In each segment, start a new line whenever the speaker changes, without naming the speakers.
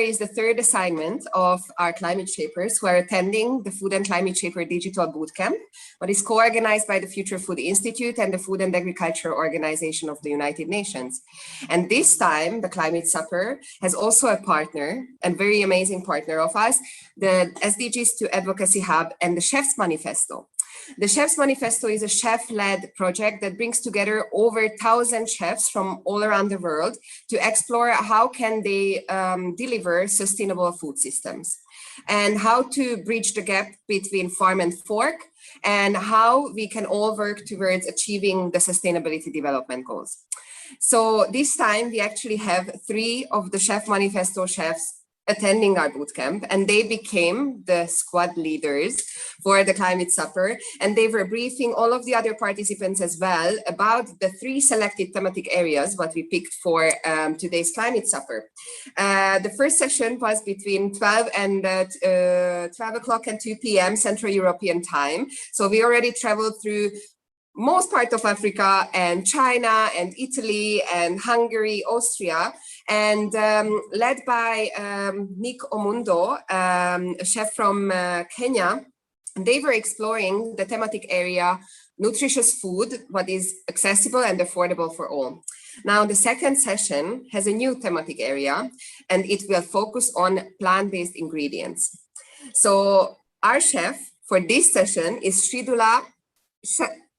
is the third assignment of our climate shapers who are attending the Food and Climate Shaper Digital Bootcamp, what is co-organized by the Future Food Institute and the Food and Agriculture Organization of the United Nations. And this time, the Climate Supper has also a partner, a very amazing partner of us, the SDGs to Advocacy Hub and the Chef's Manifesto. The Chef's Manifesto is a chef-led project that brings together over 1,000 chefs from all around the world to explore how can they deliver sustainable food systems and how to bridge the gap between farm and fork and how we can all work towards achieving the sustainability development goals. So this time we actually have 3 of the Chef Manifesto chefs attending our bootcamp, and they became the squad leaders for the Climate Supper, and they were briefing all of the other participants as well about the 3 selected thematic areas what we picked for today's Climate Supper. The first session was between 12 o'clock and 2 p.m. Central European time. So we already traveled through most part of Africa and China and Italy and Hungary, Austria, and led by Nick Omundo, a chef from Kenya. They were exploring the thematic area, nutritious food, what is accessible and affordable for all. Now, the second session has a new thematic area, and it will focus on plant-based ingredients. So our chef for this session is Sridula,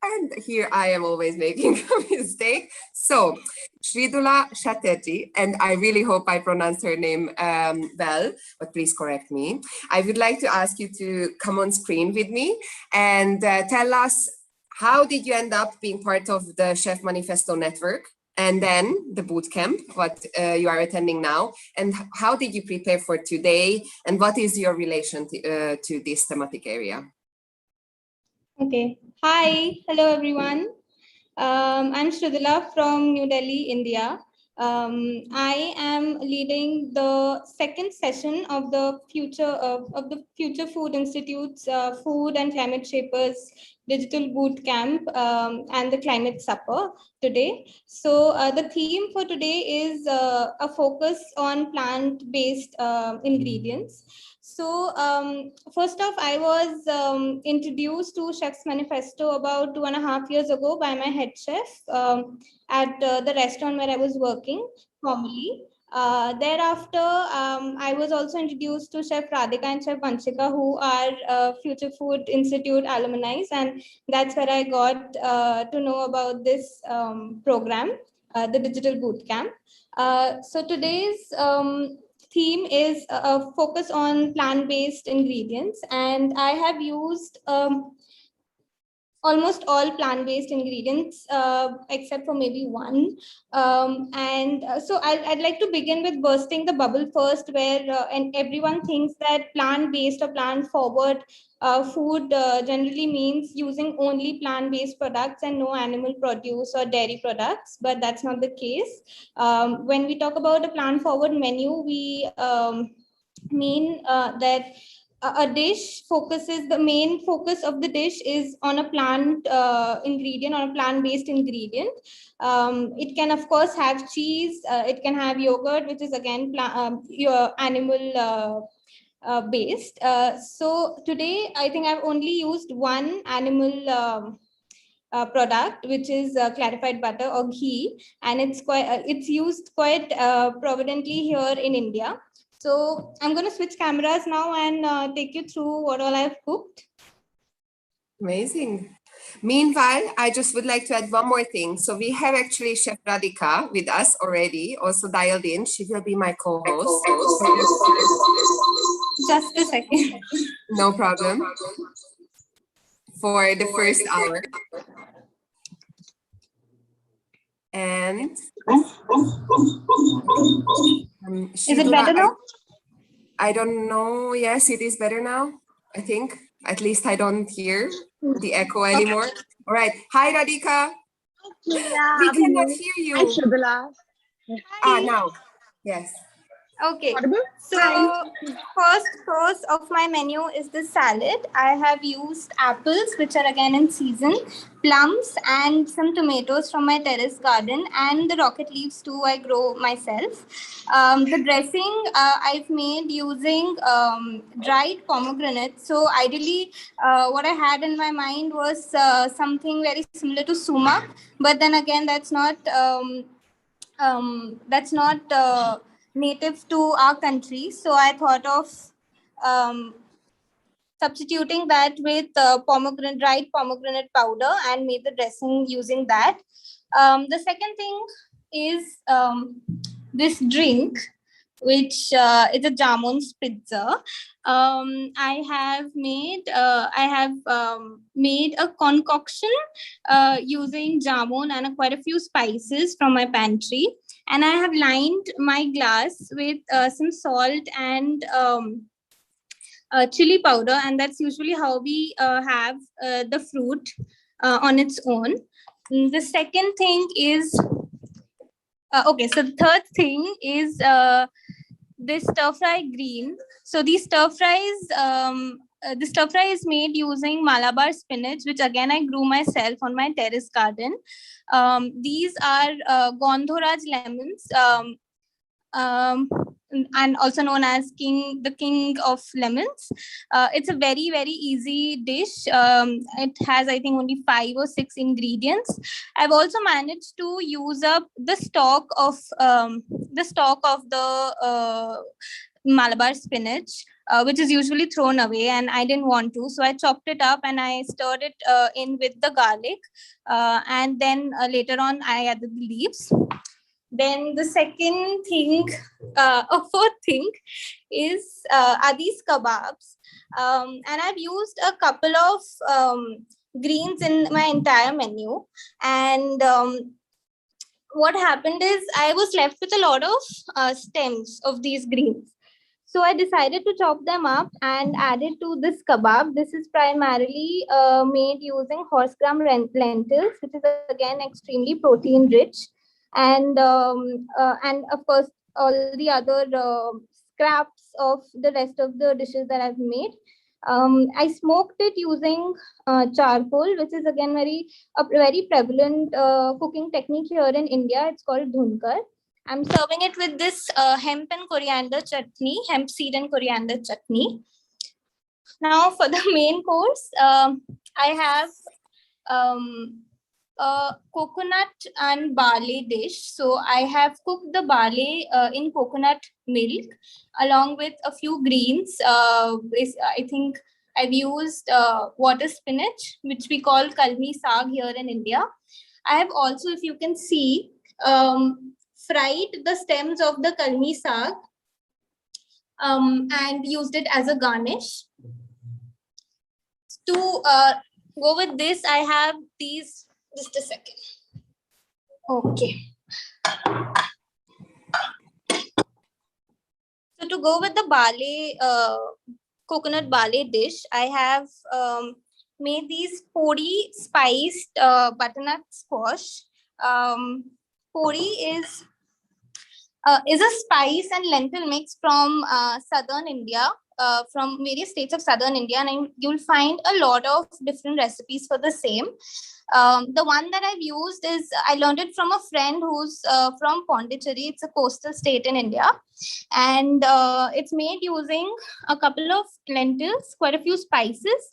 and here I am always making a mistake. So Sridula Chatterjee, and I really hope I pronounced her name well, but please correct me. I would like to ask you to come on screen with me and tell us, how did you end up being part of the Chef Manifesto network, and then the bootcamp, what you are attending now, and how did you prepare for today, and what is your relation to this thematic area?
Okay. Hi. Hello, everyone. I'm Sridula from New Delhi, India. I am leading the second session of the Future Food Institute's Food and Climate Shapers Digital Bootcamp and the Climate Supper today. So the theme for today is a focus on plant-based ingredients. So first off, I was introduced to Chef's Manifesto about 2.5 years ago by my head chef at the restaurant where I was working formerly. Thereafter, I was also introduced to Chef Radhika and Chef Vanshika, who are Future Food Institute alumni, and that's where I got to know about this program, the Digital Bootcamp. So today's theme is a focus on plant-based ingredients, and I have used almost all plant-based ingredients except for maybe one. So I'd like to begin with bursting the bubble first, where and everyone thinks that plant-based or plant-forward food generally means using only plant-based products and no animal produce or dairy products, but that's not the case. When we talk about a plant-forward menu, we mean that a dish focuses, the main focus of the dish is on a plant ingredient, or a plant-based ingredient. It can, of course, have cheese, it can have yogurt, which is again your animal based. So today, I think I've only used one animal product, which is clarified butter or ghee, and it's used quite prominently here in India. So I'm going to switch cameras now and take you through what all I've cooked.
Amazing. Meanwhile, I just would like to add one more thing. So we have actually Chef Radhika with us already, also dialed in. She will be my co-host.
Just a second.
No problem. For the first hour. And
is it better now?
I don't know. Yes, it is better now, I think. At least I don't hear the echo anymore. All right. Hi, Radhika.
Yeah,
we cannot hear you.
Hi, Sridula.
Ah, now. Yes.
Okay,
Audible?
so first course of my menu is the salad. I have used apples, which are again in season, plums, and some tomatoes from my terrace garden, and the rocket leaves too. I grow myself. The dressing I've made using dried pomegranate. So ideally, what I had in my mind was something very similar to sumac, but then again, that's not native to our country. So I thought of um, substituting that with dried pomegranate powder and made the dressing using that. The second thing is this drink, which is a jamun spritzer. I have made a concoction using jamun and quite a few spices from my pantry, and I have lined my glass with some salt and chili powder, and that's usually how we have the fruit on its own. The second thing is okay. So the third thing is this stir fry green. So the stir fry is made using Malabar spinach, which again I grew myself on my terrace garden. These are Gondoraj lemons. And also known as the king of lemons. It's a very, very easy dish. It has, I think, only 5 or 6 ingredients. I've also managed to use up the stock of the Malabar spinach, which is usually thrown away, and I didn't want to, so I chopped it up and I stirred it in with the garlic, and then later on I added the leaves. Then the second thing, a fourth thing, is are these kebabs, and I've used a couple of greens in my entire menu. And what happened is I was left with a lot of stems of these greens. So I decided to chop them up and add it to this kebab. This is primarily made using horse gram lentils, which is again extremely protein rich, and of course all the other scraps of the rest of the dishes that I've made. I smoked it using charcoal, which is again a very prevalent cooking technique here in India. It's called dhunkar. I'm serving it with this hemp seed and coriander chutney. Now for the main course, I have a coconut and barley dish. So I have cooked the barley in coconut milk along with a few greens. I think I've used water spinach, which we call kalmi saag here in India. I have also, if you can see, fried the stems of the kalmi saag and used it as a garnish. To go with this, I have these. Just a second. Okay. So to go with the coconut barley dish, I have made these pori spiced butternut squash. Pori is a spice and lentil mix from southern India, from various states of southern India, and you'll find a lot of different recipes for the same. The one that I've used is, I learned it from a friend who's from Pondicherry. It's a coastal state in India, and it's made using a couple of lentils, quite a few spices,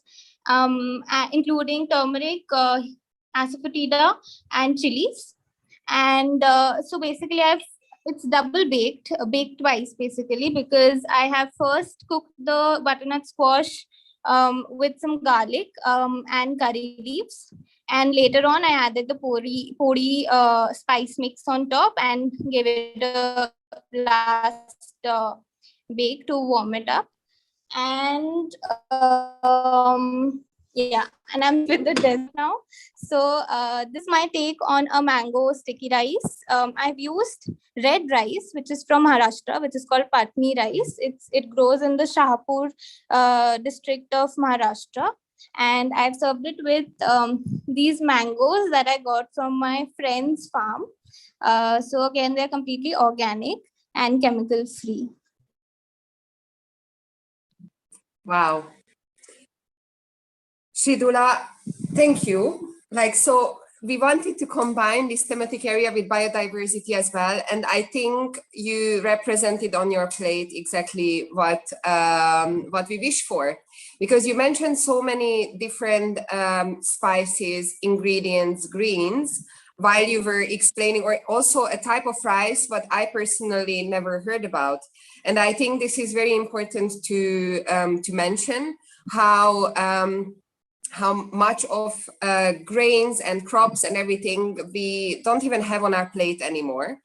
including turmeric, asafoetida, and chilies. And so basically it's double baked twice basically, because I have first cooked the butternut squash with some garlic and curry leaves, and later on I added the pori spice mix on top and gave it a last bake to warm it up. And yeah, and I'm with the dessert now. So this is my take on a mango sticky rice. I've used red rice, which is from Maharashtra, which is called Patni rice. It grows in the Shahpur district of Maharashtra, and I've served it with these mangoes that I got from my friend's farm. So again, they're completely organic. and chemical free.
Wow. Shridula, thank you. So we wanted to combine this thematic area with biodiversity as well. And I think you represented on your plate exactly what we wish for, because you mentioned so many different spices, ingredients, greens, while you were explaining, or also a type of rice, what I personally never heard about. And I think this is very important to mention how much of grains and crops and everything we don't even have on our plate anymore.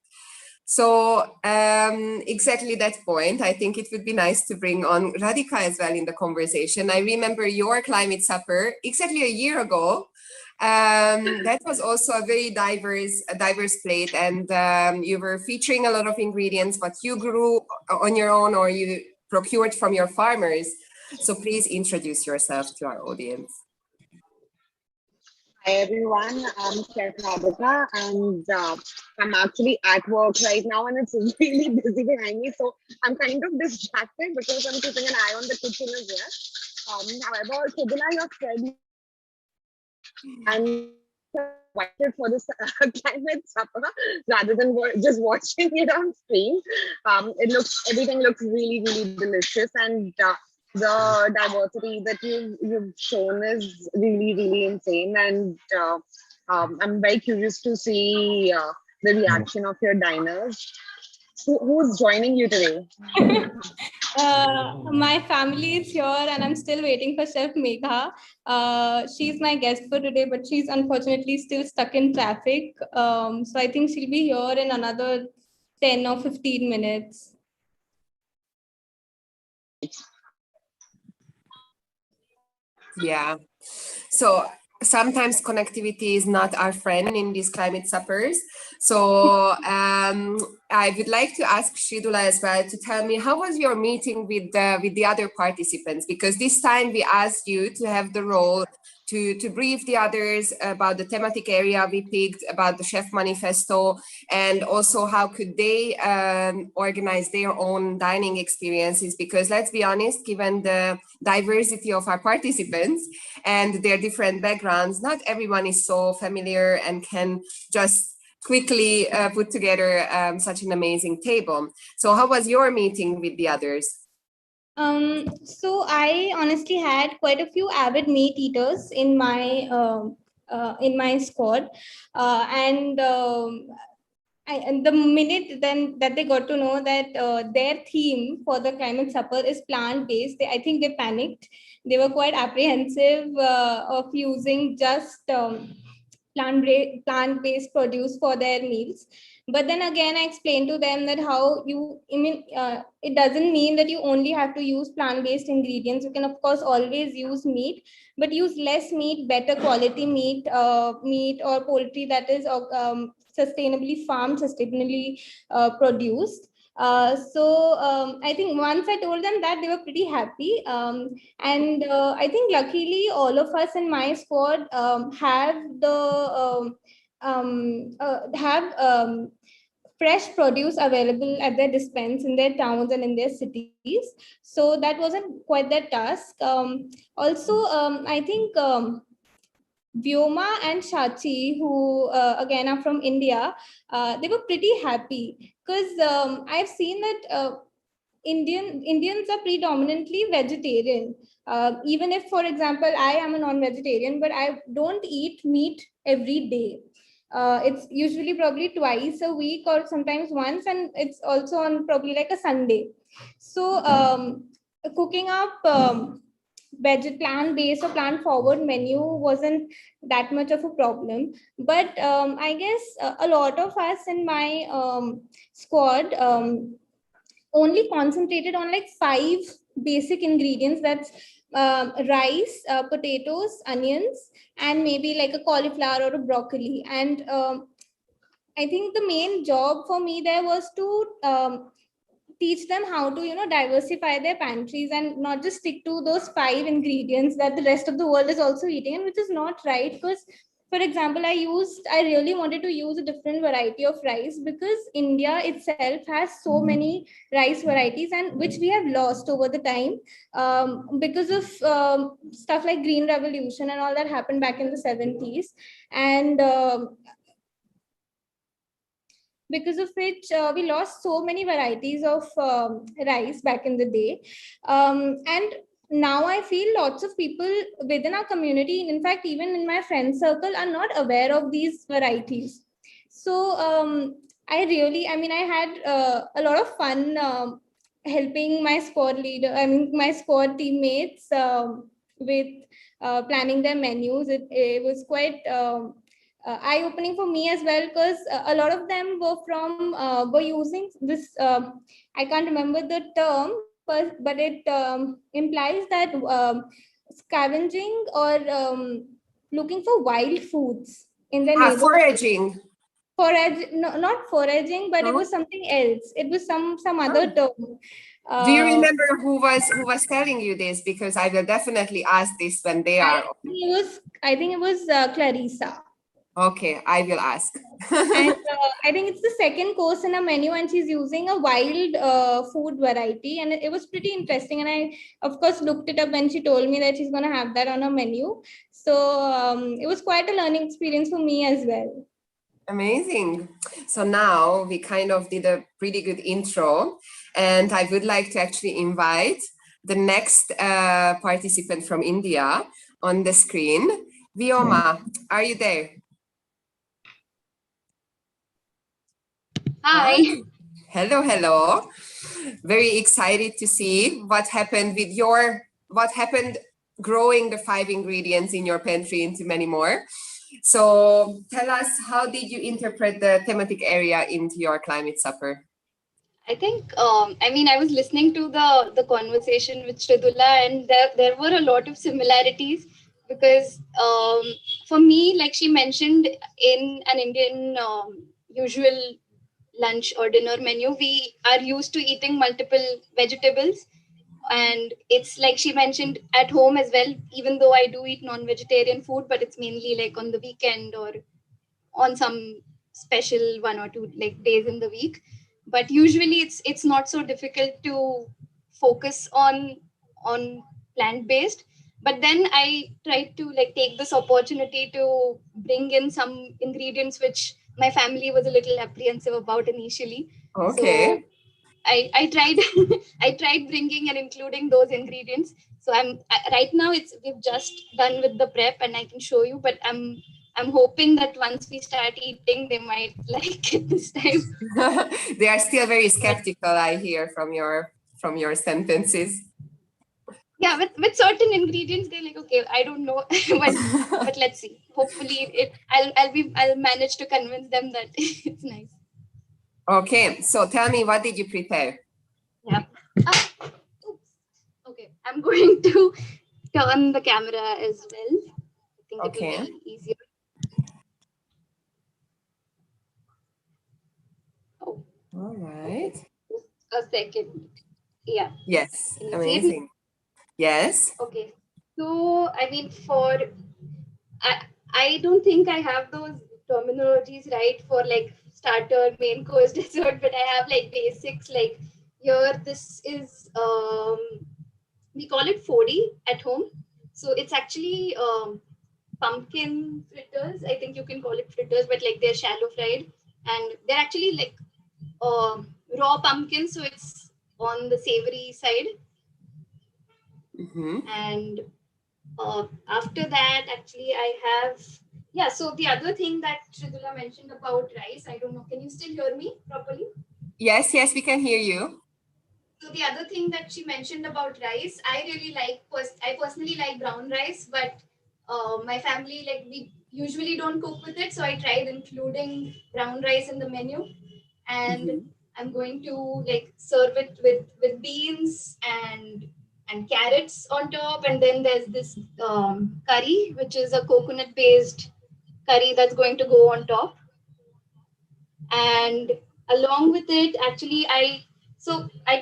So exactly that point, I think it would be nice to bring on Radhika as well in the conversation. I remember your climate supper exactly a year ago. That was also a very diverse plate, and you were featuring a lot of ingredients, but you grew on your own or you procured from your farmers. So please introduce yourself to our audience.
Hi everyone, I'm Chef Radhika, and I'm actually at work right now, and it's really busy behind me, so I'm kind of distracted because I'm keeping an eye on the kitchen as well. However, Shridula, your friend and invited for this climate supper rather than just watching it on screen. Everything looks really delicious, and the diversity that you've shown is really insane, and I'm very curious to see the reaction of your diners. Who's joining you today?
My family is here, and I'm still waiting for Chef Megha. She's my guest for today, but she's unfortunately still stuck in traffic. So I think she'll be here in another 10 or 15 minutes.
Yeah. So sometimes connectivity is not our friend in these climate suppers. So I would like to ask Shridula as well to tell me, how was your meeting with the other participants? Because this time we asked you to have the role to brief the others about the thematic area we picked, about the Chef Manifesto, and also how could they organize their own dining experiences. Because let's be honest, given the diversity of our participants and their different backgrounds, not everyone is so familiar and can just quickly put together such an amazing table. So how was your meeting with the others?
So I honestly had quite a few avid meat eaters in my squad, and the minute then that they got to know that their theme for the climate supper is plant-based, I think they panicked. They were quite apprehensive of using just plant-based produce for their meals. But then again, I explained to them that it doesn't mean that you only have to use plant-based ingredients. You can of course always use meat, but use less meat, better quality meat or poultry that is sustainably farmed, sustainably produced. I think once I told them that, they were pretty happy. And I think luckily all of us in my squad have fresh produce available at their dispense in their towns and in their cities. So that wasn't quite that task. I think Vyoma and Shachi, who again are from India, they were pretty happy because I've seen that Indians are predominantly vegetarian. Even if, for example, I am a non-vegetarian, but I don't eat meat every day. It's usually probably twice a week or sometimes once, and it's also on probably like a Sunday. So cooking up plant-based or plant-forward menu wasn't that much of a problem. But I guess a lot of us in my squad only concentrated on like 5 basic ingredients. That's rice, potatoes, onions, and maybe like a cauliflower or a broccoli. And I think the main job for me there was to teach them how to diversify their pantries and not just stick to those 5 ingredients that the rest of the world is also eating, and which is not right, because for example, I really wanted to use a different variety of rice because India itself has so many rice varieties, and which we have lost over the time because of stuff like Green Revolution and all that happened back in the 70s. And because of which we lost so many varieties of rice back in the day. And now I feel lots of people within our community, in fact, even in my friend circle, are not aware of these varieties. So I had a lot of fun helping my my squad teammates with planning their menus. It was quite eye-opening for me as well, because a lot of them were using this, I can't remember the term, but it implies that scavenging or looking for wild foods in their neighborhood.
Foraging.
No, not foraging, but it was something else. It was some other term.
Do you remember who was telling you this? Because I will definitely ask this when they are.
I think it was Clarissa.
Okay, I will ask.
And I think it's the second course in a menu, and she's using a wild food variety, and it was pretty interesting. And I, of course, looked it up when she told me that she's going to have that on her menu. So it was quite a learning experience for me as well.
Amazing. So now we kind of did a pretty good intro, and I would like to actually invite the next participant from India on the screen. Vyoma, are you there?
Hi.
Hello, hello. Very excited to see what happened growing the 5 ingredients in your pantry into many more. So tell us, how did you interpret the thematic area into your climate supper?
I think, I was listening to the conversation with Shridula, and there were a lot of similarities because for me, like she mentioned, in an Indian usual lunch or dinner menu, we are used to eating multiple vegetables. And it's like she mentioned at home as well, even though I do eat non-vegetarian food, but it's mainly like on the weekend or on some special 1 or 2 like days in the week. But usually it's not so difficult to focus on plant-based. But then I tried to like take this opportunity to bring in some ingredients which my family was a little apprehensive about initially.
Okay.
So I tried I tried bringing and including those ingredients. So right now we've just done with the prep and I can show you, but I'm hoping that once we start eating, they might like it this time.
They are still very skeptical, I hear from your sentences.
Yeah, with certain ingredients, they're like, okay, I don't know, but let's see. Hopefully, I'll manage to convince them that it's nice.
Okay, so tell me, what did you prepare?
Yeah. Oops. Okay, I'm going to turn the camera as well. I think
Okay.
it will be easier. Oh.
All right.
A second. Yeah.
Yes, amazing. Yes.
Okay. So, I mean, I don't think I have those terminologies right for like starter, main course, dessert, but I have like basics. Like here, this is we call it 4D at home. So it's actually pumpkin fritters. I think you can call it fritters, but like they're shallow fried, and they're actually like raw pumpkin, so it's on the savory side.
Mm-hmm.
And after that, actually, I have, yeah, so the other thing that Shridula mentioned about rice, I don't know, can you still hear me properly?
Yes, we can hear you.
So the other thing that she mentioned about rice, I really like, I personally like brown rice, but my family, like we usually don't cook with it. So I tried including brown rice in the menu, and I'm going to like serve it with beans and carrots on top. And then there's this curry, which is a coconut based curry that's going to go on top. And along with it, actually, I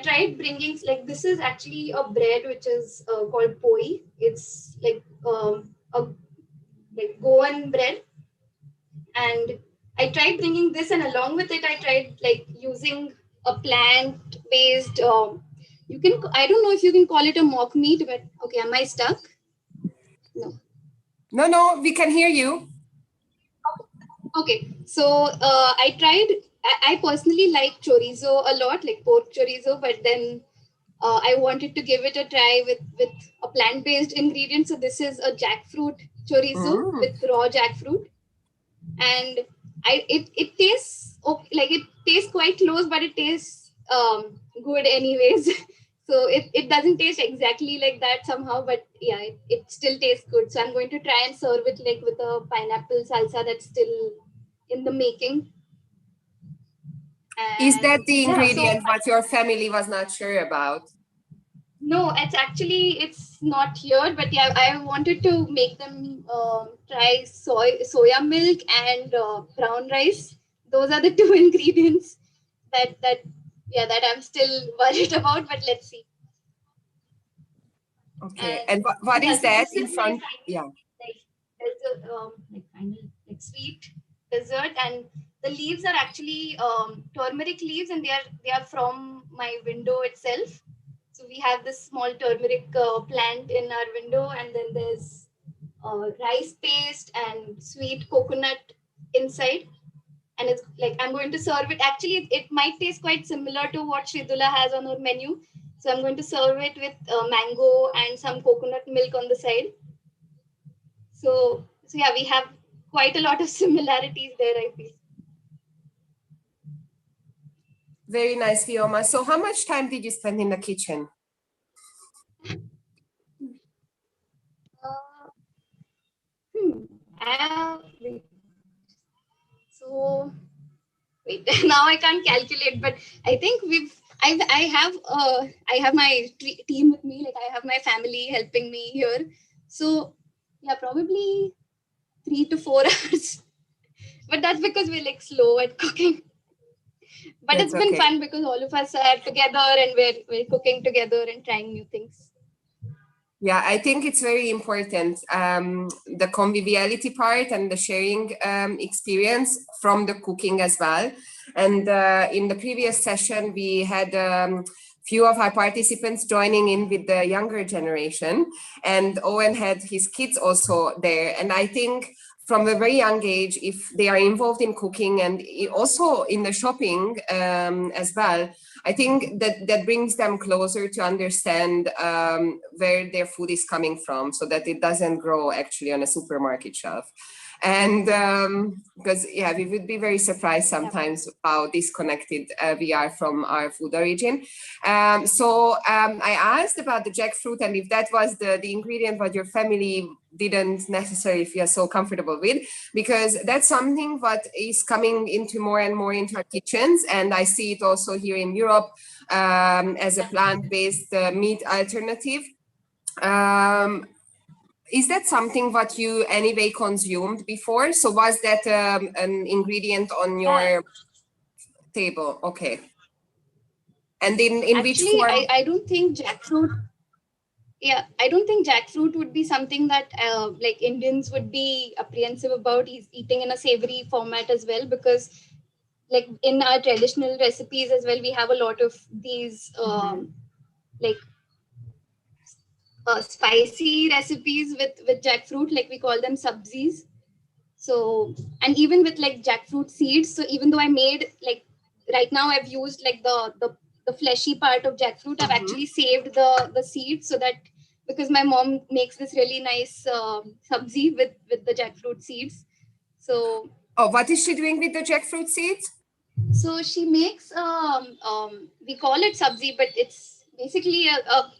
tried bringing, like, this is actually a bread which is called poi. It's like a like Goan bread. And I tried bringing this, and along with it, I tried like using a plant-based. You can, I don't know if you can call it a mock meat, but okay, am I stuck? No.
No, we can hear you.
Okay, so I tried. I personally like chorizo a lot, like pork chorizo, but then I wanted to give it a try with a plant-based ingredient. So this is a jackfruit chorizo with raw jackfruit, and it tastes okay, like it tastes quite close, but it tastes good anyways. So it doesn't taste exactly like that somehow, but yeah, it still tastes good. So I'm going to try and serve it like with a pineapple salsa that's still in the making.
Is that
And
the
yeah, so
ingredient what your family was not sure about?
no, it's not here, but yeah, I wanted to make them try soya milk and brown rice. Those are the two ingredients that I'm still worried about. But let's see.
Okay, and what
Yeah,
is
so
that
this
in
is my
front?
final,
Yeah.
like there's a like final like sweet dessert, and the leaves are actually turmeric leaves, and they are from my window itself. So we have this small turmeric plant in our window, and then there's rice paste and sweet coconut inside. And it's like I'm going to serve it. Actually, it might taste quite similar to what Shridula has on her menu. So I'm going to serve it with mango and some coconut milk on the side. So yeah, we have quite a lot of similarities there, I feel.
Very nice, Fioma. So how much time did you spend in the kitchen?
Wait. So wait, now I can't calculate, but I think I have my team with me, like I have my family helping me here. So yeah, probably 3 to 4 hours. But that's because we're like slow at cooking. But
That's
it's been
okay.
fun because all of us are together and we're cooking together and trying new things.
Yeah, I think it's very important, the conviviality part and the sharing experience from the cooking as well. And in the previous session, we had few of our participants joining in with the younger generation, and Owen had his kids also there. And I think from a very young age, if they are involved in cooking and also in the shopping as well, I think that brings them closer to understand where their food is coming from, so that it doesn't grow actually on a supermarket shelf. And because yeah, we would be very surprised sometimes how disconnected we are from our food origin. So I asked about the jackfruit and if that was the ingredient what your family didn't necessarily feel so comfortable with, because that's something what is coming into more and more into our kitchens, and I see it also here in Europe as a plant-based meat alternative. Is that something what you anyway consumed before? So was that an ingredient on your table? Okay. And in which
Actually,
form?
I don't think jackfruit. Yeah, I don't think jackfruit would be something that like Indians would be apprehensive about eating in a savory format as well, because like in our traditional recipes as well, we have a lot of these like spicy recipes with jackfruit, like we call them sabzis. So, and even with like jackfruit seeds, so even though I made like right now I've used like the fleshy part of jackfruit, I've actually saved the seeds, so that because my mom makes this really nice sabzi with the jackfruit seeds. So
Oh, what is she doing with the jackfruit seeds?
so she makes we call it sabzi, but it's basically a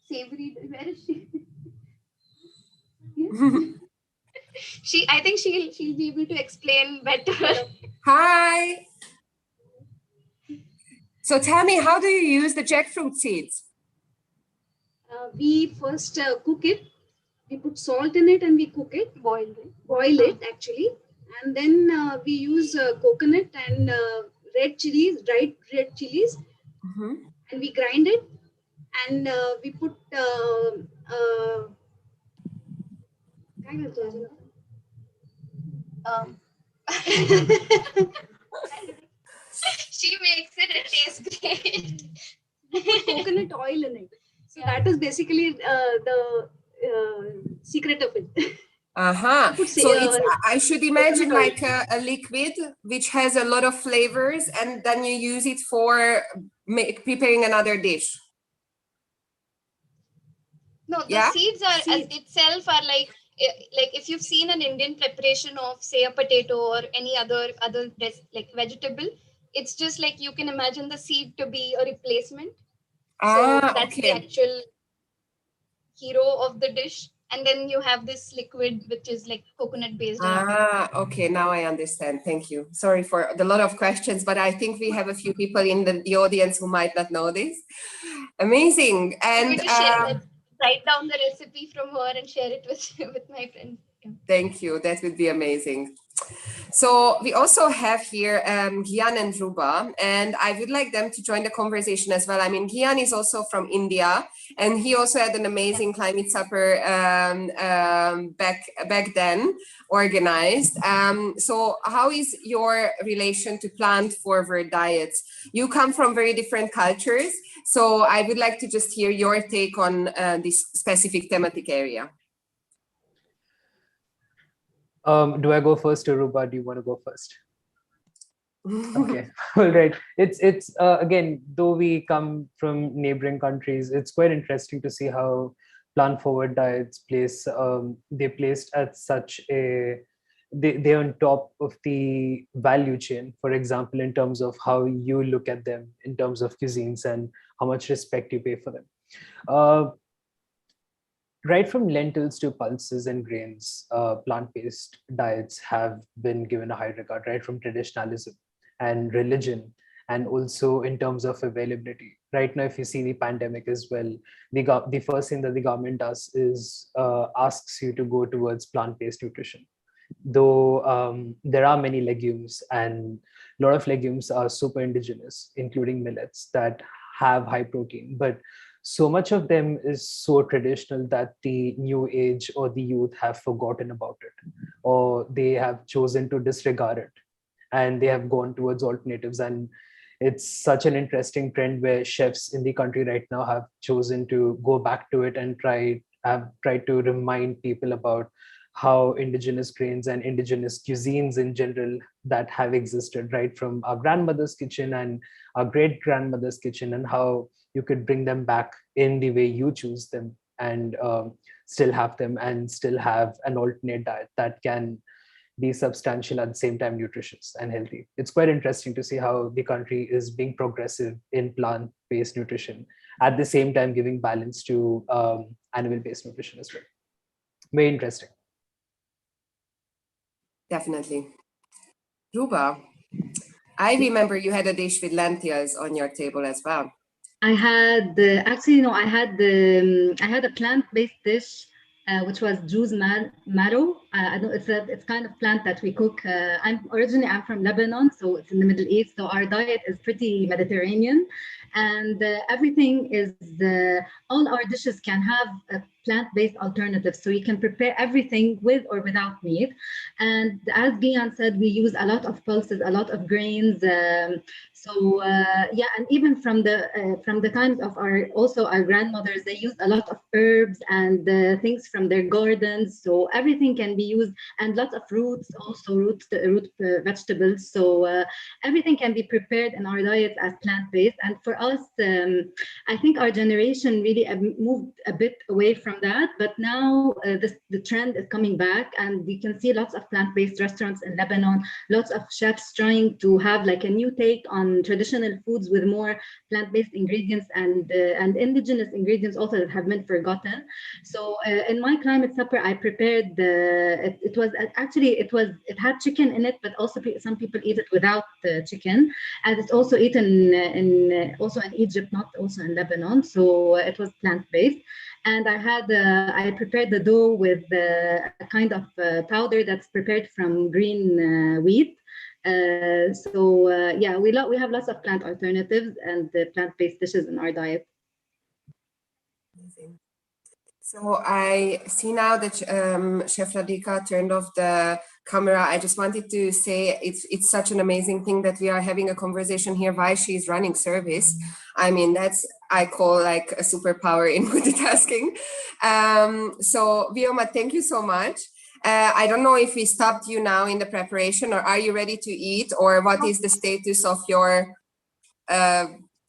savory. Where is she? I think she'll be able to explain better.
Hi. So tell me, how do you use the jackfruit seeds?
We first cook it. We put salt in it and we cook it, boil it actually, and then we use coconut and red chilies, dried red chilies, and we grind it, and we put
Um, She makes it, it tastes great.
Put coconut oil in it. So that is basically the secret of it.
So it's, I should imagine
oil.
like a liquid which has a lot of flavors, and then you use it for preparing another dish.
No, the seeds are as itself are like if you've seen an Indian preparation of say a potato or any other like vegetable, it's just like you can imagine the seed to be a replacement. So that's the actual hero of the dish. And then you have this liquid which is like coconut based.
Okay, now I understand. Thank you. Sorry for the lot of questions, but I think we have a few people in the audience who might not know this. Amazing. And
write down the recipe from her and share it with my friends.
Thank you. That would be amazing. So we also have here Gyan and Ruba, and I would like them to join the conversation as well. I mean, Gyan is also from India, and he also had an amazing climate supper back then organized. So how is your relation to plant-forward diets? You come from very different cultures, so I would like to just hear your take on this specific thematic area.
Do I go first or Ruba? Do you want to go first? Okay, all right. It's again, though we come from neighboring countries, it's quite interesting to see how plant-forward diets they're placed at such a they're on top of the value chain. For example, in terms of how you look at them, in terms of cuisines and how much respect you pay for them. Right from lentils to pulses and grains, plant-based diets have been given a high regard, right from traditionalism and religion, and also in terms of availability. Right now, if you see the pandemic as well, the first thing that the government does is asks you to go towards plant-based nutrition. Though there are many legumes, and a lot of legumes are super indigenous, including millets that have high protein, but so much of them is so traditional that the new age or the youth have forgotten about it, or they have chosen to disregard it, and they have gone towards alternatives. And it's such an interesting trend where chefs in the country right now have chosen to go back to it and have tried to remind people about how indigenous grains and indigenous cuisines in general that have existed right from our grandmother's kitchen and our great grandmother's kitchen, and how you could bring them back in the way you choose them, and still have them and still have an alternate diet that can be substantial at the same time nutritious and healthy. It's quite interesting to see how the country is being progressive in plant-based nutrition, at the same time giving balance to animal-based nutrition as well. Very interesting.
Definitely. Ruba, I remember you had a dish with lentils on your table as well.
I had actually no, I had a plant-based dish which was juz marrow. I know it's kind of plant that we cook. I'm from Lebanon, so it's in the Middle East. So our diet is pretty Mediterranean, and everything is all our dishes can have a plant-based alternative. So you can prepare everything with or without meat. And as Gian said, we use a lot of pulses, a lot of grains. Yeah, and even from the times of our grandmothers, they used a lot of herbs and things from their gardens. So everything can be used, and lots of roots, also root vegetables. So everything can be prepared in our diet as plant-based. And for us, I think our generation really moved a bit away from that, but now the trend is coming back, and we can see lots of plant-based restaurants in Lebanon, lots of chefs trying to have like a new take on traditional foods with more plant-based ingredients and indigenous ingredients also that have been forgotten. So in my climate supper, I prepared it had chicken in it, but also some people eat it without chicken, and it's also eaten in Egypt, not also in Lebanon. So it was plant-based. And I prepared the dough with a kind of powder that's prepared from green wheat. Yeah, we have lots of plant alternatives and plant-based dishes in our diet.
Amazing. So I see now that Chef Radhika turned off the camera. I just wanted to say it's such an amazing thing that we are having a conversation here while she's running service. I mean, that's, I call like a superpower in multitasking. So Vioma, thank you so much. I don't know if we stopped you now in the preparation, or are you ready to eat, or what is the status of your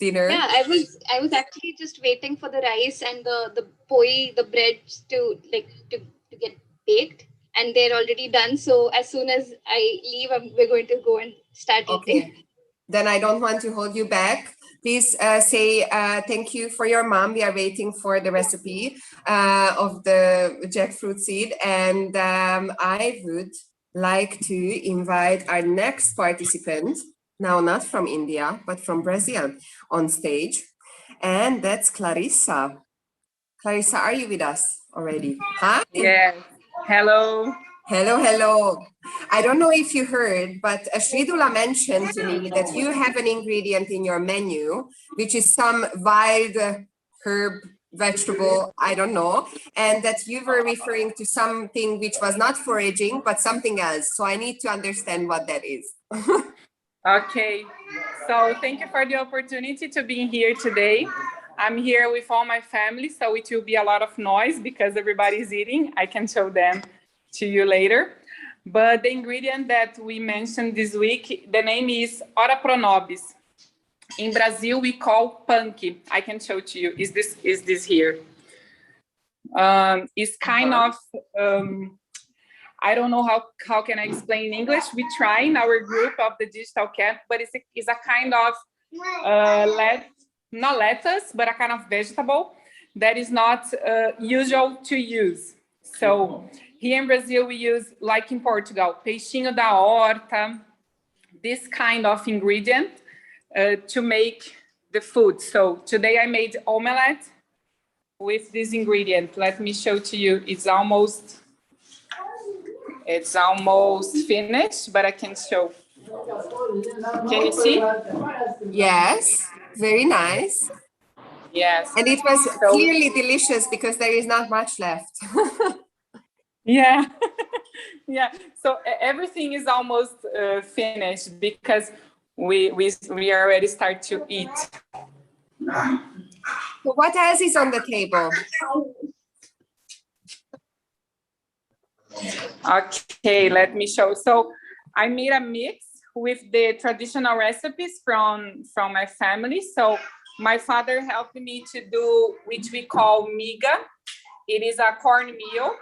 dinner?
Yeah, I was actually just waiting for the rice and the poi, the breads to get baked, and they're already done. So as soon as I leave, we're going to go and start eating.
Then I don't want to hold you back. Please say thank you for your mom. We are waiting for the recipe of the jackfruit seed. And I would like to invite our next participant, now not from India, but from Brazil, on stage. And that's Clarissa. Clarissa, are you with us already? Hi.
Yes. Hello.
Hello, hello. I don't know if you heard, but Sridula mentioned to me that you have an ingredient in your menu, which is some wild herb, vegetable, I don't know, and that you were referring to something which was not foraging, but something else. So I need to understand what that is.
Okay. So thank you for the opportunity to be here today. I'm here with all my family, so it will be a lot of noise because everybody's eating. I can show them to you later. But the ingredient that we mentioned this week, the name is Ora pro nobis. In Brazil, we call punk. I can show to you. Is this here? It's kind of, I don't know how can I explain in English. We try in our group of the digital camp, but it's a kind of, not lettuce, but a kind of vegetable that is not usual to use. So here in Brazil, we use, like in Portugal, peixinho da horta, this kind of ingredient to make the food. So today I made omelette with this ingredient. Let me show to you. It's almost finished, but I can show. Can you see?
Yes, very nice.
Yes.
And it was clearly delicious because there is not much left.
Yeah. Yeah. So everything is almost finished because we already start to eat.
So what else is on the table?
Okay, let me show. So I made a mix with the traditional recipes from my family. So my father helped me to do, which we call miga. It is a cornmeal.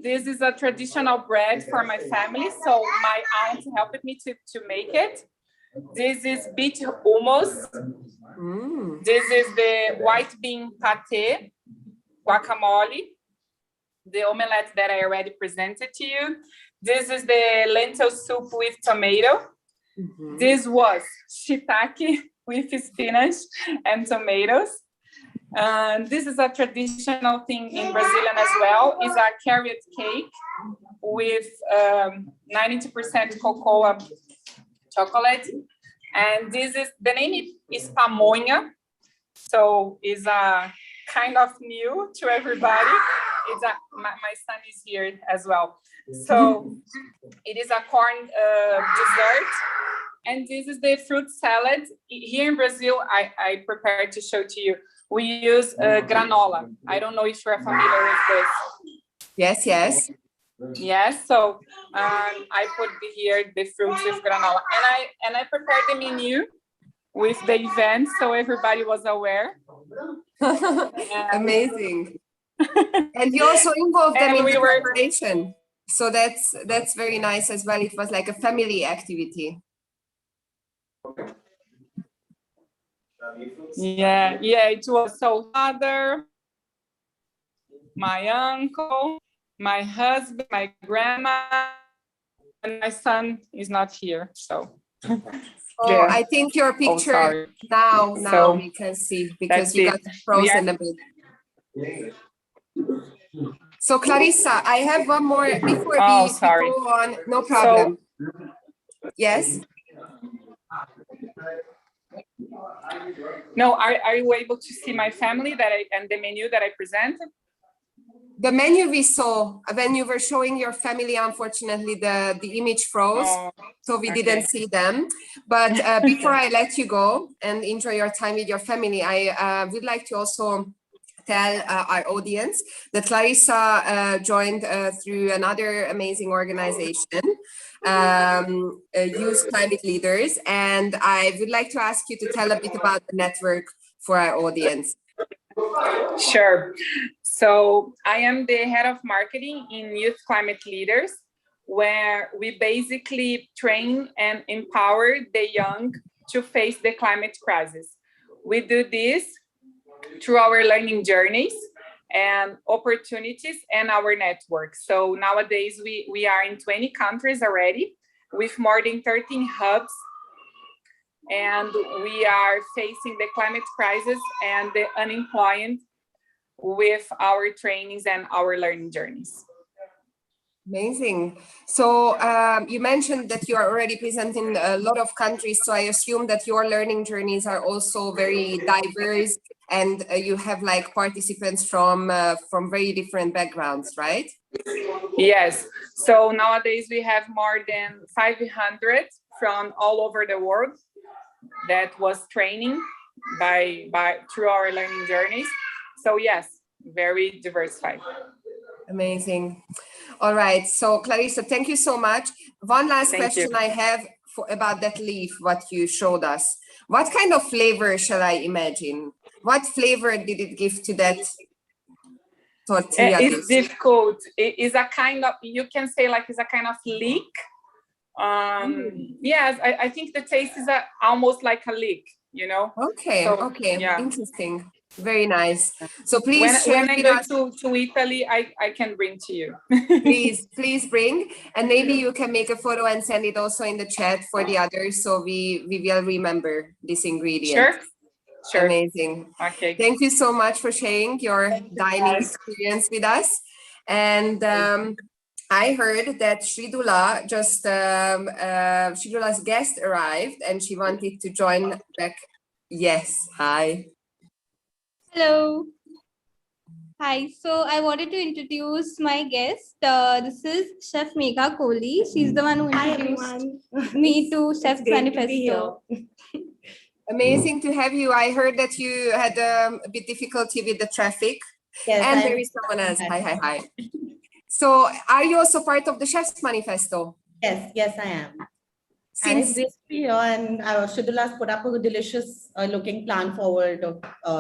This is a traditional bread for my family. So my aunt helped me to make it. This is beet hummus. This is the white bean pate, guacamole, the omelette that I already presented to you. This is the lentil soup with tomato. This was shiitake with spinach and tomatoes. This is a traditional thing in Brazilian as well. It's a carrot cake with 92% cocoa chocolate. And this is, the name is pamonha. So it's a kind of new to everybody. It's my son is here as well. So it is a corn dessert. And this is the fruit salad. Here in Brazil, I prepared to show to you. We use granola. I don't know if you're familiar with this.
Yes, yes.
Yes, so I put here the fruits with granola. And I prepared the menu with the event, so everybody was aware.
Amazing. And you also involved them in the preparation. So that's very nice as well. It was like a family activity.
Yeah, it was so father, my uncle, my husband, my grandma, and my son is not here, so.
Oh, yeah. I think your picture now so, we can see because you got frozen a bit. So Clarissa, I have one more before we go on. No problem. So, yes.
No, are you able to see my family and the menu that I presented?
The menu we saw when you were showing your family, unfortunately, the image froze, so we didn't see them. But before I let you go and enjoy your time with your family, I would like to also tell our audience that Clarissa joined through another amazing organization, Youth Climate Leaders. And I would like to ask you to tell a bit about the network for our audience.
Sure. So I am the head of marketing in Youth Climate Leaders, where we basically train and empower the young to face the climate crisis. We do this through our learning journeys and opportunities and our network. So nowadays we are in 20 countries already with more than 13 hubs, and we are facing the climate crisis and the unemployment with our trainings and our learning journeys.
Amazing. So you mentioned that you are already present in a lot of countries. So I assume that your learning journeys are also very diverse, and you have like participants from very different backgrounds, right?
Yes. So nowadays we have more than 500 from all over the world that was training through our learning journeys. So yes, very diversified.
Amazing. All right. So Clarissa, thank you so much. One last question I have about that leaf, what you showed us. What kind of flavor shall I imagine? What flavor did it give to that tortilla?
It's difficult. It is a kind of, you can say like it's a kind of leek. Yes, I think the taste is almost like a leek, you know?
Okay,
so,
okay,
yeah.
Interesting. Very nice. So please
when I go to Italy, I can bring to you.
please bring, and maybe you can make a photo and send it also in the chat for the others, so we will remember this ingredient.
Sure.
Amazing.
Okay.
Thank you so much for sharing your dining experience with us. And I heard that Shridula Shridula's guest arrived and she wanted to join back. Yes. Hi.
Hello. Hi. So I wanted to introduce my guest. This is Chef Megha Kohli. She's the one who introduced me to Chef's Manifesto.
Amazing to have you. I heard that you had a bit difficulty with the traffic.
Yes,
and there is someone else. Hi. So are you also part of the Chef's Manifesto?
Yes, I am. And it's great to be here. And Shridula's put up a delicious looking plan forward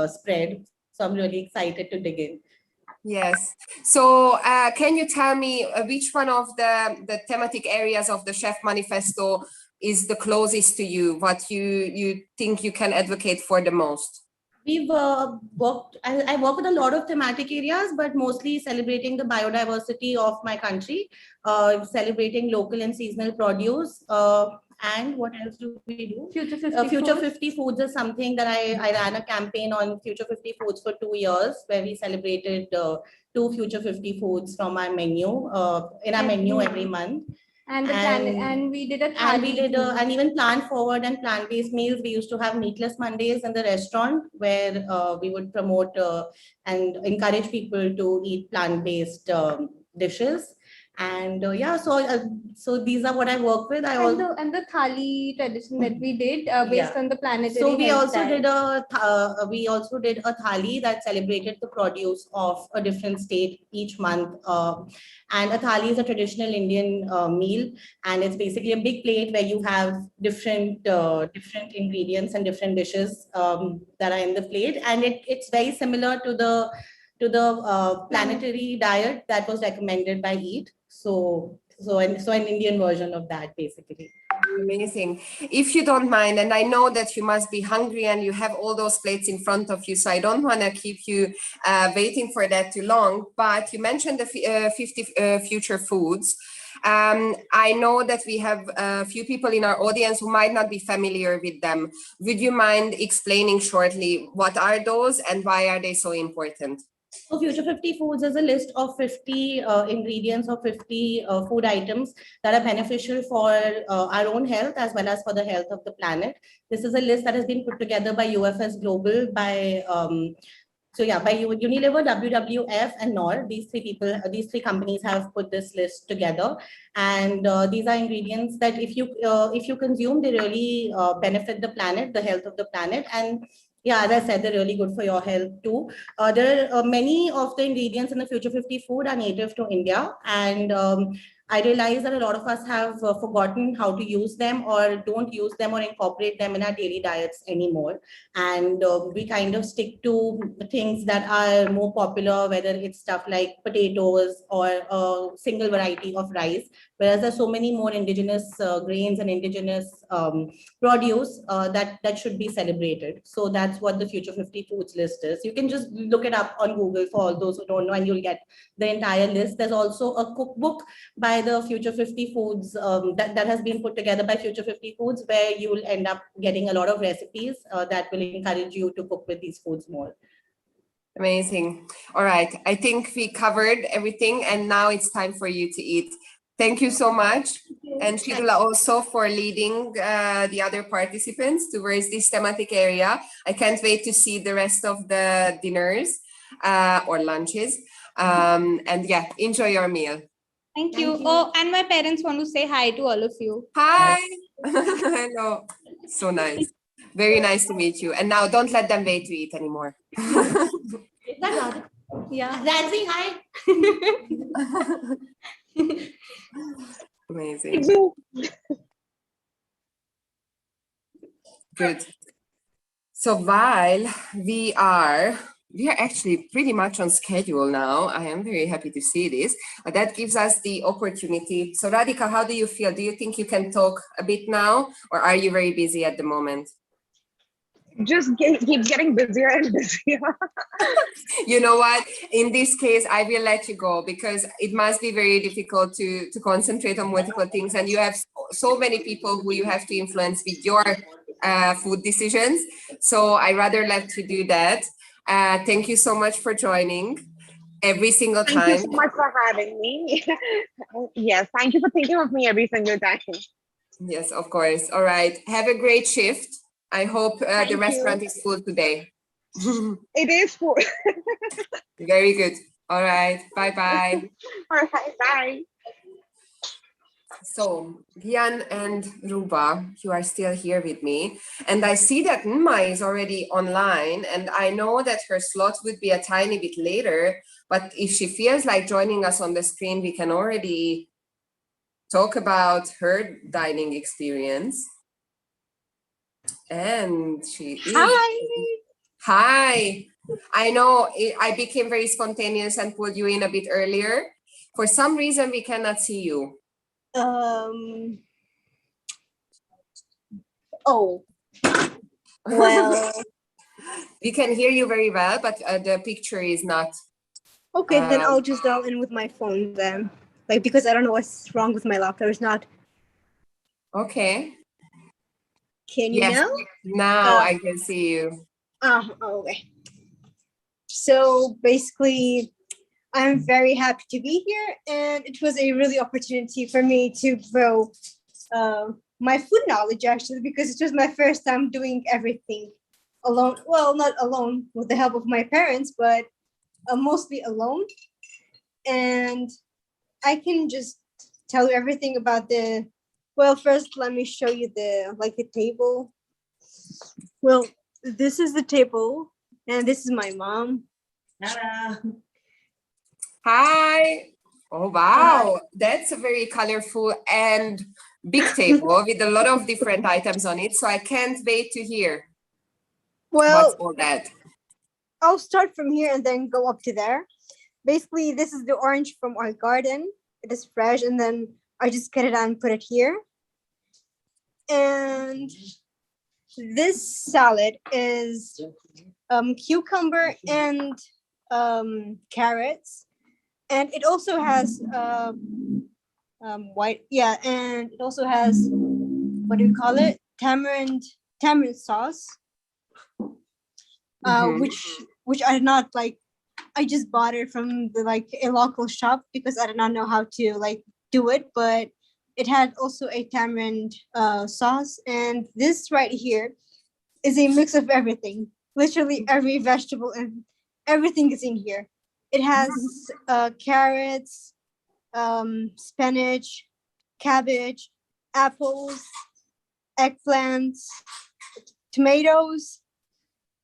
spread. So I'm really excited to dig in.
Yes. So can you tell me which one of the thematic areas of the Chef Manifesto is the closest to you? What you think you can advocate for the most?
We've worked, I work with a lot of thematic areas, but mostly celebrating the biodiversity of my country, celebrating local and seasonal produce. And what else do we do? Future 50 Foods is something that I ran a campaign on Future 50 Foods for 2 years, where we celebrated 2 Future 50 Foods from our menu, in our menu every month.
And we did a thali.
And even plant forward and plant-based meals. We used to have meatless Mondays in the restaurant, where we would promote and encourage people to eat plant-based dishes. And so these are what I work with.
And the thali tradition that we did based on the planetary.
So we also did a thali that celebrated the produce of a different state each month. And a thali is a traditional Indian meal, and it's basically a big plate where you have different ingredients and different dishes that are in the plate, and it's very similar to the planetary diet that was recommended by EAT. So an Indian version of that, basically.
Amazing. If you don't mind, and I know that you must be hungry and you have all those plates in front of you, so I don't want to keep you waiting for that too long, but you mentioned the 50 future foods. I know that we have a few people in our audience who might not be familiar with them. Would you mind explaining shortly what are those and why are they so important?
So Future 50 Foods is a list of 50 ingredients or 50 food items that are beneficial for our own health as well as for the health of the planet. This is a list that has been put together by UFS Global, by by Unilever, WWF, and NOR. These three companies have put this list together, and these are ingredients that if you consume, they really benefit the planet, the health of the planet, and yeah, as I said, they're really good for your health too. There are many of the ingredients in the Future 50 food are native to India, and I realize that a lot of us have forgotten how to use them or don't use them or incorporate them in our daily diets anymore. And we kind of stick to things that are more popular, whether it's stuff like potatoes or a single variety of rice, whereas there's so many more indigenous grains and indigenous produce that should be celebrated. So that's what the Future 50 Foods list is. You can just look it up on Google for all those who don't know, and you'll get the entire list. There's also a cookbook by the Future 50 Foods that has been put together by Future 50 Foods, where you will end up getting a lot of recipes that will encourage you to cook with these foods more.
Amazing. All right. I think we covered everything, and now it's time for you to eat. Thank you so much. And Shidula also for leading the other participants towards this thematic area. I can't wait to see the rest of the dinners or lunches. And yeah, enjoy your meal.
Thank you. Oh, and my parents want to say hi to all of you.
Hi. Hello. So nice. Very nice to meet you. And now don't let them wait to eat anymore.
Yeah.
Nancy, hi.
Amazing. Good. So while we are actually pretty much on schedule now. I am very happy to see this. That gives us the opportunity. So Radhika, how do you feel? Do you think you can talk a bit now, or are you very busy at the moment?
Just keep getting busier and busier.
You know what? In this case, I will let you go because it must be very difficult to concentrate on multiple things. And you have so many people who you have to influence with your food decisions. So I rather let you do that. Thank you so much for joining every single time.
Thank you so much for having me. Yes, thank you for thinking of me every single time.
Yes, of course. All right. Have a great shift. I hope the restaurant is full today.
It is full.
Very good. All right. Bye-bye.
All right. Bye.
So, Gian and Ruba, you are still here with me. And I see that Nma is already online. And I know that her slot would be a tiny bit later. But if she feels like joining us on the screen, we can already talk about her dining experience. And she is. Hi. I know I became very spontaneous and pulled you in a bit earlier. For some reason, we cannot see you.
Oh. Well.
We can hear you very well, but the picture is not.
Okay, then I'll just dial in with my phone then. Like, because I don't know what's wrong with my laptop. It's not.
Okay.
Can you now?
Now I can see you.
Okay. So basically, I'm very happy to be here, and it was a really opportunity for me to grow my food knowledge, actually, because it was my first time doing everything alone. Well, not alone, with the help of my parents, but mostly alone. And I can just tell you everything about the. Well, first, let me show you the table. Well, this is the table, and this is my mom.
Hi. Oh, wow. That's a very colorful and big table with a lot of different items on it. So I can't wait to hear.
Well,
what's all that?
I'll start from here and then go up to there. Basically, this is the orange from our garden. It is fresh, and then I just cut it out and put it here. And this salad is cucumber and carrots, and it also has white, yeah, and it also has, what do you call it, tamarind sauce, which I did not I just bought it from a local shop because I did not know how to do it, but it had also a tamarind sauce, and this right here is a mix of everything. Literally every vegetable and everything is in here. It has carrots, spinach, cabbage, apples, eggplants, tomatoes.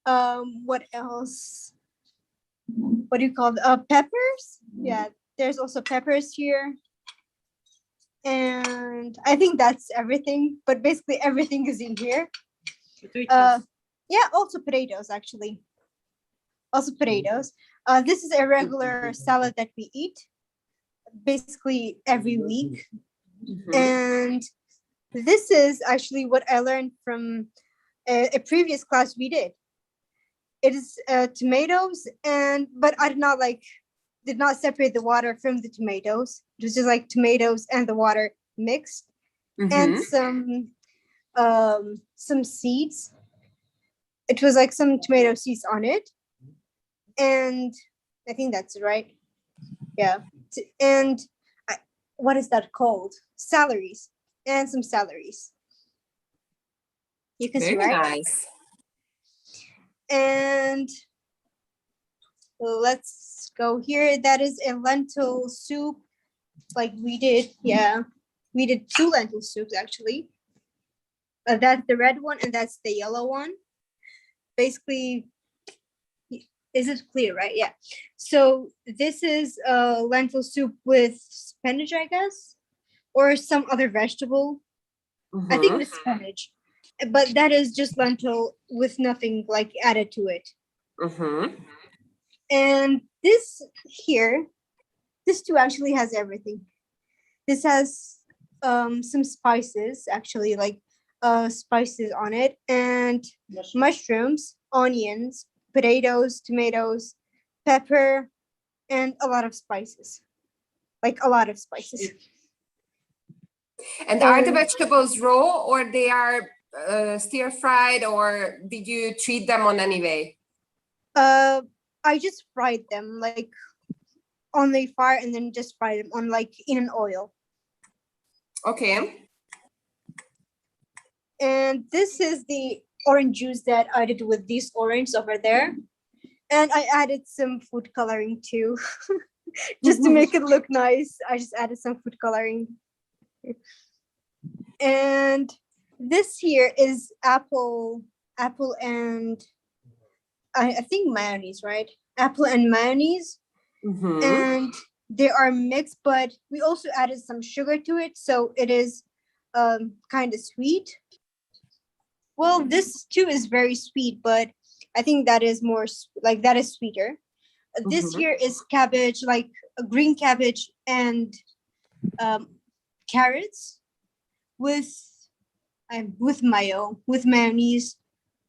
What else? What do you call it? Peppers? Yeah, there's also peppers here. And I think that's everything, but basically everything is in here. Yeah, also potatoes, actually. Also potatoes. This is a regular salad that we eat basically every week. And this is actually what I learned from a previous class we did. It is tomatoes, but I did not separate the water from the tomatoes. It was just like tomatoes and the water mixed, and some seeds. It was like some tomato seeds on it, and I think that's right. Yeah, and what is that called? Celeries, and some celeries. You can see,
Very
right?
nice.
And let's go here. That is a lentil soup, like we did. Yeah, we did 2 lentil soups actually. That's the red one, and that's the yellow one. Basically, is it clear, right? Yeah. So this is a lentil soup with spinach, I guess, or some other vegetable. I think it's spinach, but that is just lentil with nothing like added to it. And this here, this too actually has everything. This has some spices, actually, like spices on it, and mushrooms, onions, potatoes, tomatoes, pepper, and a lot of spices. Like a lot of spices.
And are the vegetables raw, or they are stir fried, or did you treat them on any way?
I just fried them like on the fire, and then just fried them on in an oil.
Okay.
And this is the orange juice that I did with these orange over there. And I added some food coloring too, just to make it look nice. I just added some food coloring. And this here is apple and I think mayonnaise, right? Apple and mayonnaise. And they are mixed, but we also added some sugar to it, so it is kind of sweet. Well, this too is very sweet, but I think that is more that is sweeter. This here is cabbage, like a green cabbage and carrots with mayo, with mayonnaise,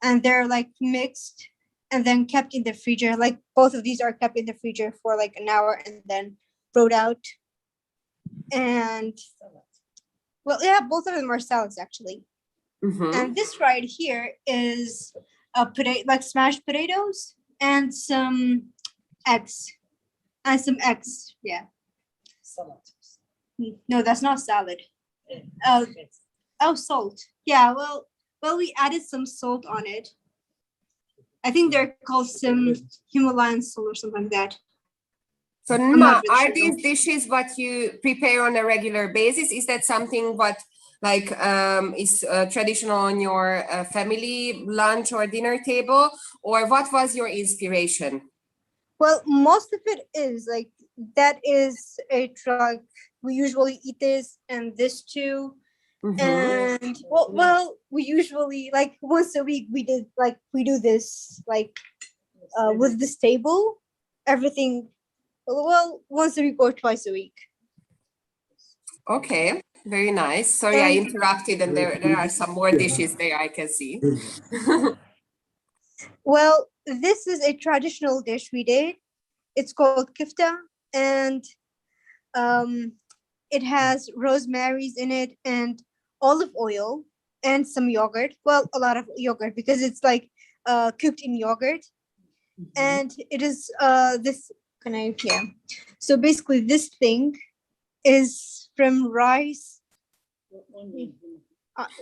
and they're like mixed and then kept in the freezer. Like both of these are kept in the freezer for like an hour and then brought out. And well, yeah, both of them are salads actually. And this right here is like smashed potatoes and some eggs. Yeah.
Salad.
No, that's not salad. Oh, salt. Yeah, well, we added some salt on it. I think they're called some Himalayan salt or something like that.
So Nima, are these dishes what you prepare on a regular basis? Is that something what is traditional on your family lunch or dinner table, or what was your inspiration?
Well, most of it is like that is a drug. We usually eat this and this too. And well, we usually like once a week we do this with this table, everything. Well, once a week or twice a week.
Okay, very nice. Sorry, I interrupted, and there are some more dishes there I can see.
Well, this is a traditional dish we did. It's called kifta, and it has rosemaries in it and olive oil and some yogurt. Well, a lot of yogurt because it's like cooked in yogurt. And it is this, can I, yeah. So basically this thing is from rice,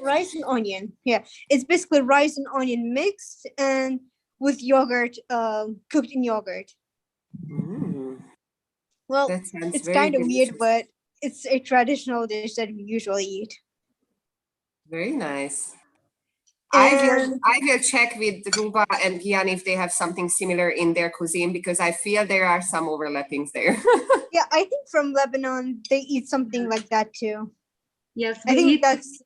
rice and onion. Yeah, it's basically rice and onion mixed and with yogurt, cooked in yogurt. Well,
That sounds
it's
very
kind of weird,
delicious.
but it's a traditional dish that we usually eat.
Very nice.
And
I will check with Ruba and Gian if they have something similar in their cuisine, because I feel there are some overlappings there.
yeah, I think from Lebanon they eat something like that too.
Yes,
I think that's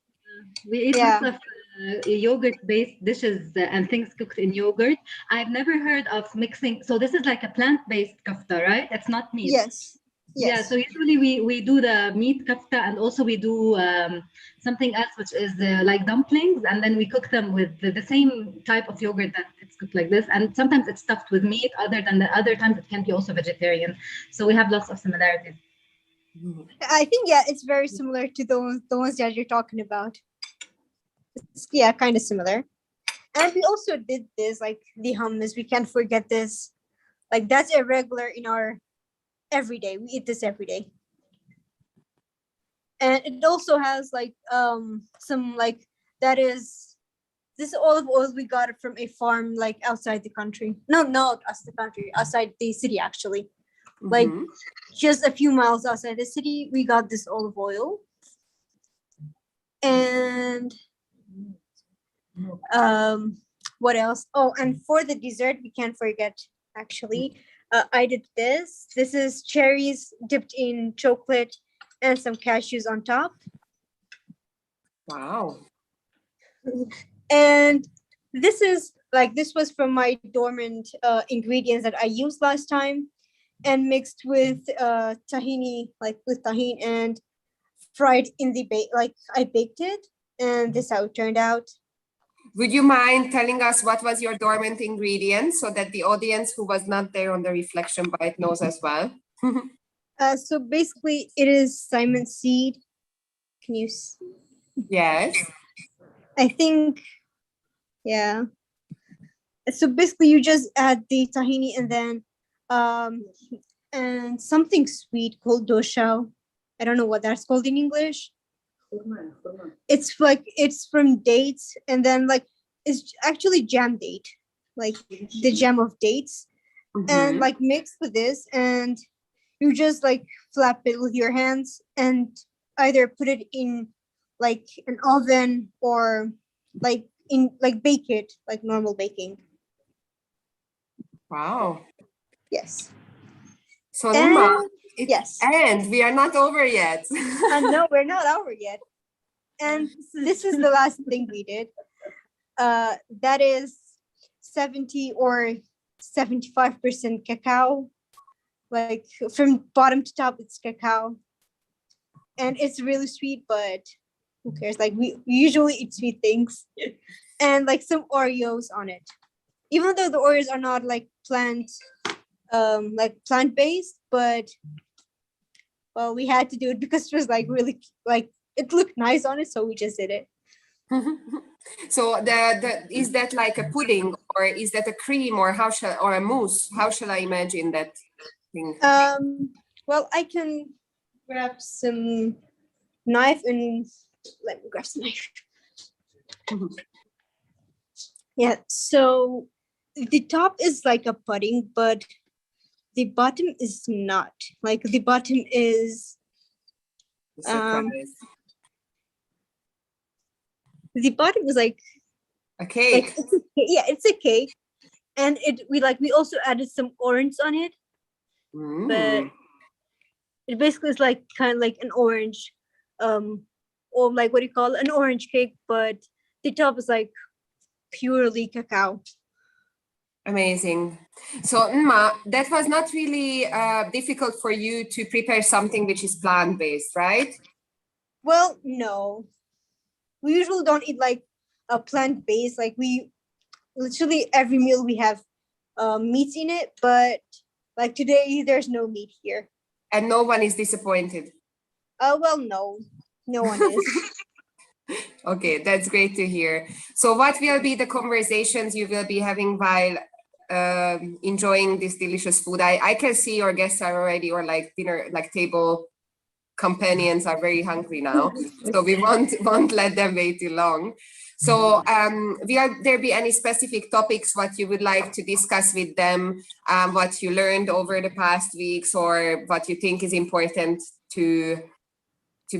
we eat
yeah.
lots of yogurt-based dishes and things cooked in yogurt. I've never heard of mixing. So this is like a plant-based kafta, right? It's not meat.
Yes.
Yeah, so usually we do the meat kafta, and also we do something else, which is like dumplings, and then we cook them with the same type of yogurt that it's cooked like this. And sometimes it's stuffed with meat, other times it can be also vegetarian. So we have lots of similarities.
I think yeah, it's very similar to the ones that you're talking about. It's, yeah, kind of similar. And we also did this, like the hummus. We can't forget this. Like that's a regular in our everyday. We eat this every day. And it also has like some like that is this olive oil we got it from a farm like outside the country. No, not us the country, outside the city actually. Like just a few miles outside the city, we got this olive oil. And what else? Oh, and for the dessert, we can't forget actually. I did this. This is cherries dipped in chocolate and some cashews on top.
Wow.
And this is like, this was from my dormant ingredients that I used last time and mixed with tahini, like with tahini, and fried in the bake, like I baked it, and this is how it turned out.
Would you mind telling us what was your dormant ingredient so that the audience who was not there on the reflection bite knows as well?
So basically it is Simon seed. Can you see?
Yes.
I think, yeah. So basically you just add the tahini and then and something sweet called dosha. I don't know what that's called in English. It's like, it's from dates, and then like it's actually jam date, like the jam of dates, and like mixed with this, and you just like flap it with your hands and either put it in like an oven or like in like bake it like normal baking.
Wow.
Yes.
So Nima,
yes,
and we are not over yet.
no, we're not over yet. And this is the last thing we did. That is 70 or 75% cacao. Like from bottom to top, it's cacao. And it's really sweet, but who cares? Like we usually eat sweet things. And like some Oreos on it. Even though the Oreos are not like plant-based, but well, we had to do it because it was like really like it looked nice on it, so we just did it.
So the is that like a pudding, or is that a cream, or or a mousse? How shall I imagine that thing?
Well, I can grab some knife and let me grab some knife. Yeah, so the top is like a pudding, but the bottom is not. Like the bottom is the bottom is like
a cake.
Like, it's a cake, and we also added some orange on it, but it basically is like kind of like an orange, or like what do you call it? An orange cake, but the top is like purely cacao.
Amazing. So Nma, that was not really difficult for you to prepare something which is plant-based, right?
Well, no. We usually don't eat like a plant-based. Like we literally every meal we have meat in it, but like today there's no meat here.
And no one is disappointed.
Well, no one is.
Okay, that's great to hear. So what will be the conversations you will be having while enjoying this delicious food. I can see your guests are already, or like dinner, like table companions are very hungry now. So we won't let them wait too long. So will there be any specific topics what you would like to discuss with them, what you learned over the past weeks, or what you think is important to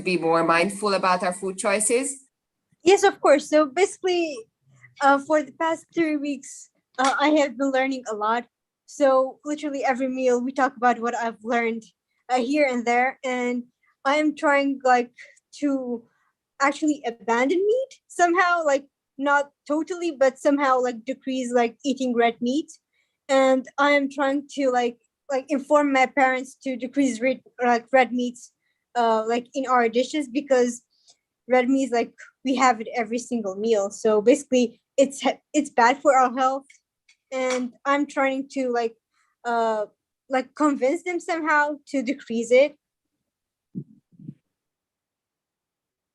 be more mindful about our food choices?
Yes, of course. So basically, for the past 3 weeks, I have been learning a lot. So literally every meal we talk about what I've learned here and there, and I am trying like to actually abandon meat somehow, like not totally, but somehow like decrease like eating red meat. And I am trying to like inform my parents to decrease red meats like in our dishes, because red meat, like we have it every single meal. So basically it's bad for our health, and I'm trying to like convince them somehow to decrease it.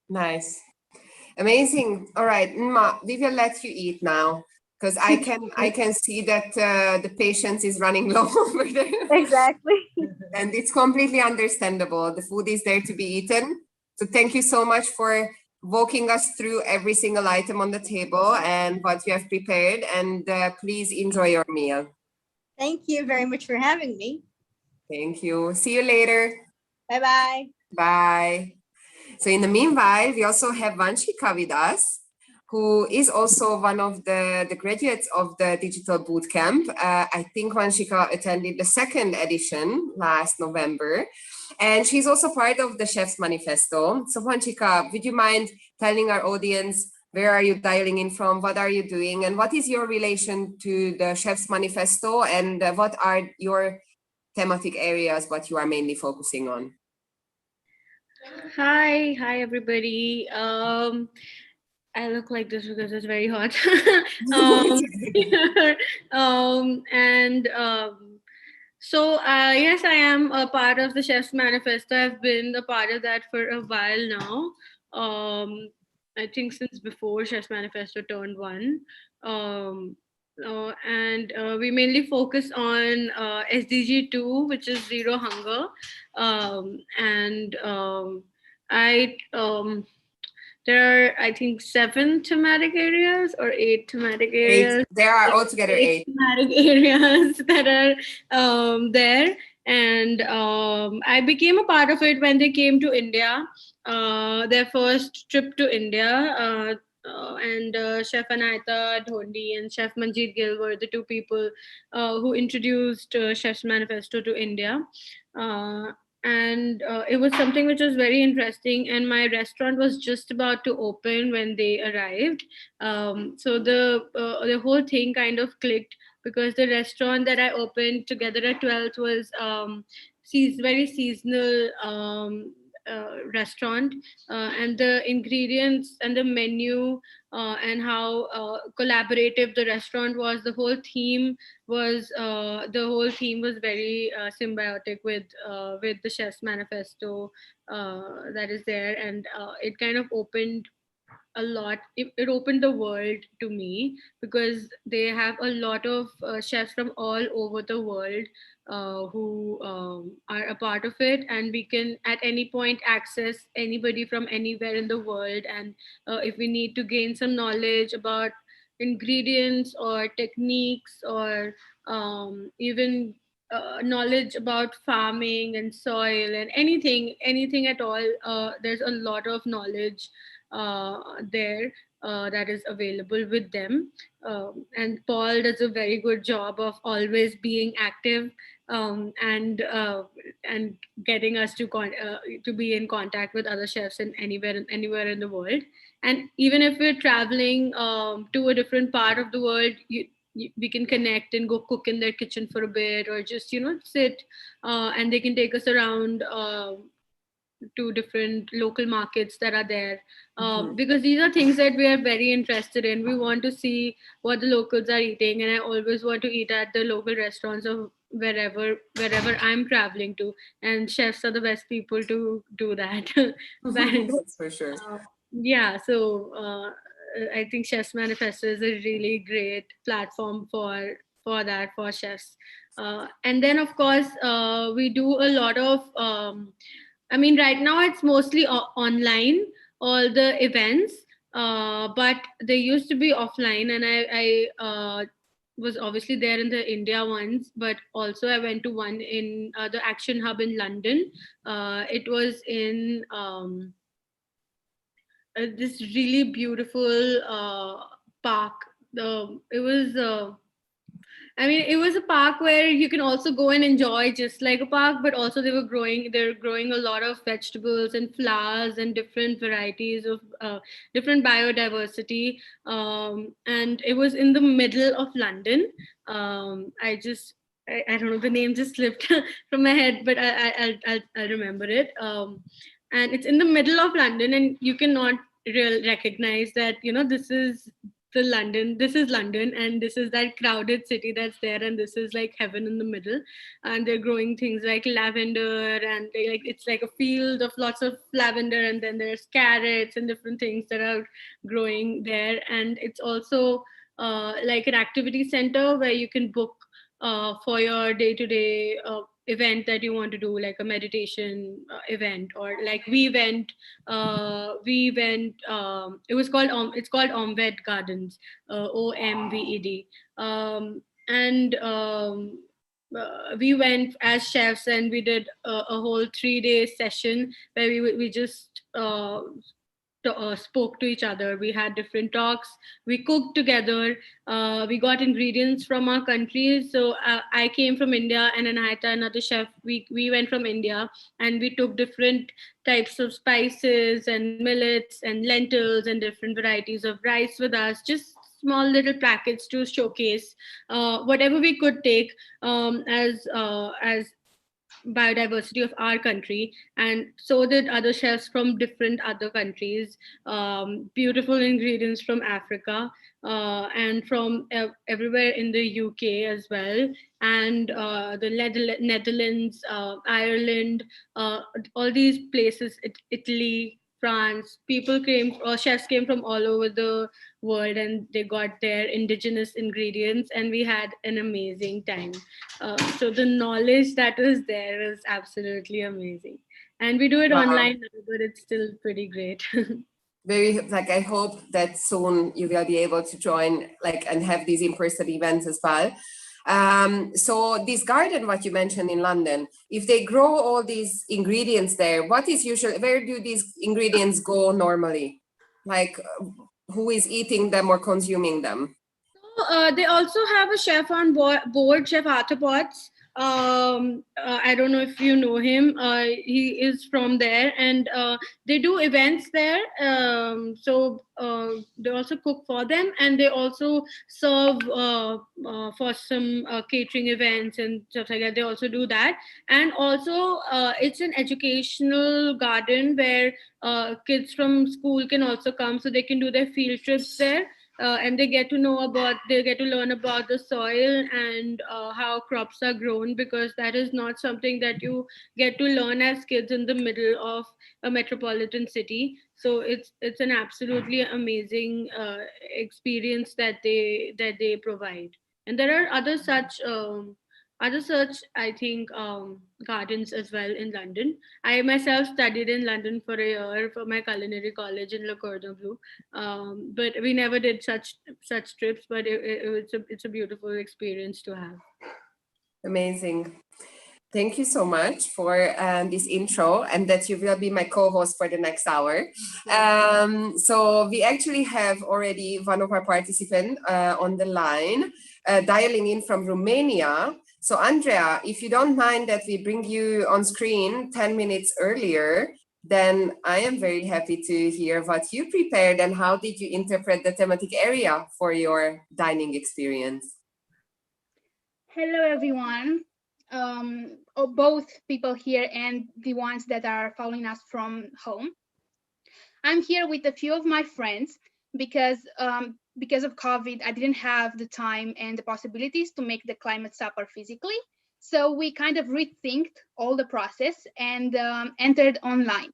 Nice. Amazing. All right, Nma, we will let you eat now, because I can see that the patience is running low over there.
Exactly.
And it's completely understandable. The food is there to be eaten. So thank you so much for walking us through every single item on the table and what you have prepared. And please enjoy your meal.
Thank you very much for having me.
Thank you. See you later.
Bye-bye.
Bye. So in the meanwhile, we also have Vanshika with us, who is also one of the graduates of the digital bootcamp. I think Vanshika attended the second edition last November, and she's also part of the Chef's Manifesto. So Vanshika, would you mind telling our audience, where are you dialing in from? What are you doing? And what is your relation to the Chef's Manifesto? And what are your thematic areas, what you are mainly focusing on?
Hi everybody. I look like this because it's very hot. So yes, I am a part of the Chef's Manifesto. I've been a part of that for a while now. I think since before Chef's Manifesto turned one. We mainly focus on SDG 2, which is zero hunger. There are, I think, 7 thematic areas or 8 thematic areas.
There are altogether 8
thematic areas that are there. And I became a part of it when they came to India, their first trip to India. Chef Anahita Dhondi and Chef Manjeet Gill were the 2 people who introduced Chef's Manifesto to India. It was something which was very interesting, and my restaurant was just about to open when they arrived. So the whole thing kind of clicked, because the restaurant that I opened together at 12th was very seasonal restaurant, and the ingredients and the menu and how collaborative the restaurant was. The whole theme was very symbiotic with the Chef's Manifesto that is there, and it kind of opened a lot. It opened the world to me, because they have a lot of chefs from all over the world who are a part of it, and we can at any point access anybody from anywhere in the world. And if we need to gain some knowledge about ingredients or techniques, or even knowledge about farming and soil and anything at all, there's a lot of knowledge there that is available with them. And Paul does a very good job of always being active, and getting us to be in contact with other chefs in anywhere in the world. And even if we're traveling to a different part of the world, we can connect and go cook in their kitchen for a bit, or just sit, and they can take us around to different local markets that are there, because these are things that we are very interested in. We want to see what the locals are eating, and I always want to eat at the local restaurants of wherever I'm traveling to, and chefs are the best people to do that.
That's for sure.
So I think Chef's Manifesto is a really great platform for for that for chefs. And then of course we do a lot of I mean, right now it's mostly online, all the events, but they used to be offline, and I was obviously there in the India ones, but also I went to one in the Action Hub in London. It was in this really beautiful park. It was. I mean, it was a park where you can also go and enjoy just like a park, but also they're growing a lot of vegetables and flowers and different varieties of different biodiversity. And it was in the middle of London. I don't know, the name just slipped from my head, but I'll remember it. And it's in the middle of London, and you cannot recognize that, you know, this is London, and this is that crowded city that's there, and this is like heaven in the middle. And they're growing things like lavender, and it's like a field of lots of lavender, and then there's carrots and different things that are growing there. And it's also like an activity center where you can book for your day-to-day event that you want to do, like a meditation event. Or like it was called it's called Omved Gardens, OMVED. And we went as chefs, and we did a whole 3-day session where we just spoke to each other. We had different talks. We cooked together. We got ingredients from our countries. So I came from India, and Anahita, another chef, we went from India, and we took different types of spices and millets and lentils and different varieties of rice with us, just small little packets to showcase whatever we could take as biodiversity of our country. And so did other chefs from different other countries. Beautiful ingredients from Africa and from everywhere in the UK as well, and the Netherlands, Ireland, all these places, Italy, France. Chefs came from all over the world, and they got their indigenous ingredients, and we had an amazing time. So the knowledge that is there is absolutely amazing. And we do it online now, but it's still pretty great.
I hope that soon you will be able to join and have these in-person events as well. So this garden, what you mentioned in London, if they grow all these ingredients there, where do these ingredients go normally? Who is eating them or consuming them?
They also have a chef on board, Chef Arthur Potts. I don't know if you know him. He is from there, and they do events there. So they also cook for them, and they also serve for some catering events and stuff like that. They also do that. And also it's an educational garden where kids from school can also come, so they can do their field trips there. And they get to learn about the soil and how crops are grown, because that is not something that you get to learn as kids in the middle of a metropolitan city. So it's an absolutely amazing experience that they provide. And there are other such I think gardens as well in London. I myself studied in London for a year for my culinary college in Le Cordon Bleu, but we never did such trips. But it's a beautiful experience to have.
Amazing. Thank you so much for this intro, and that you will be my co-host for the next hour. So we actually have already one of our participants on the line, dialing in from Romania. So Andrea, if you don't mind that we bring you on screen 10 minutes earlier, then I am very happy to hear what you prepared and how did you interpret the thematic area for your dining experience.
Hello, everyone. Both people here and the ones that are following us from home. I'm here with a few of my friends because of COVID, I didn't have the time and the possibilities to make the climate supper physically. So we kind of rethinked all the process and entered online.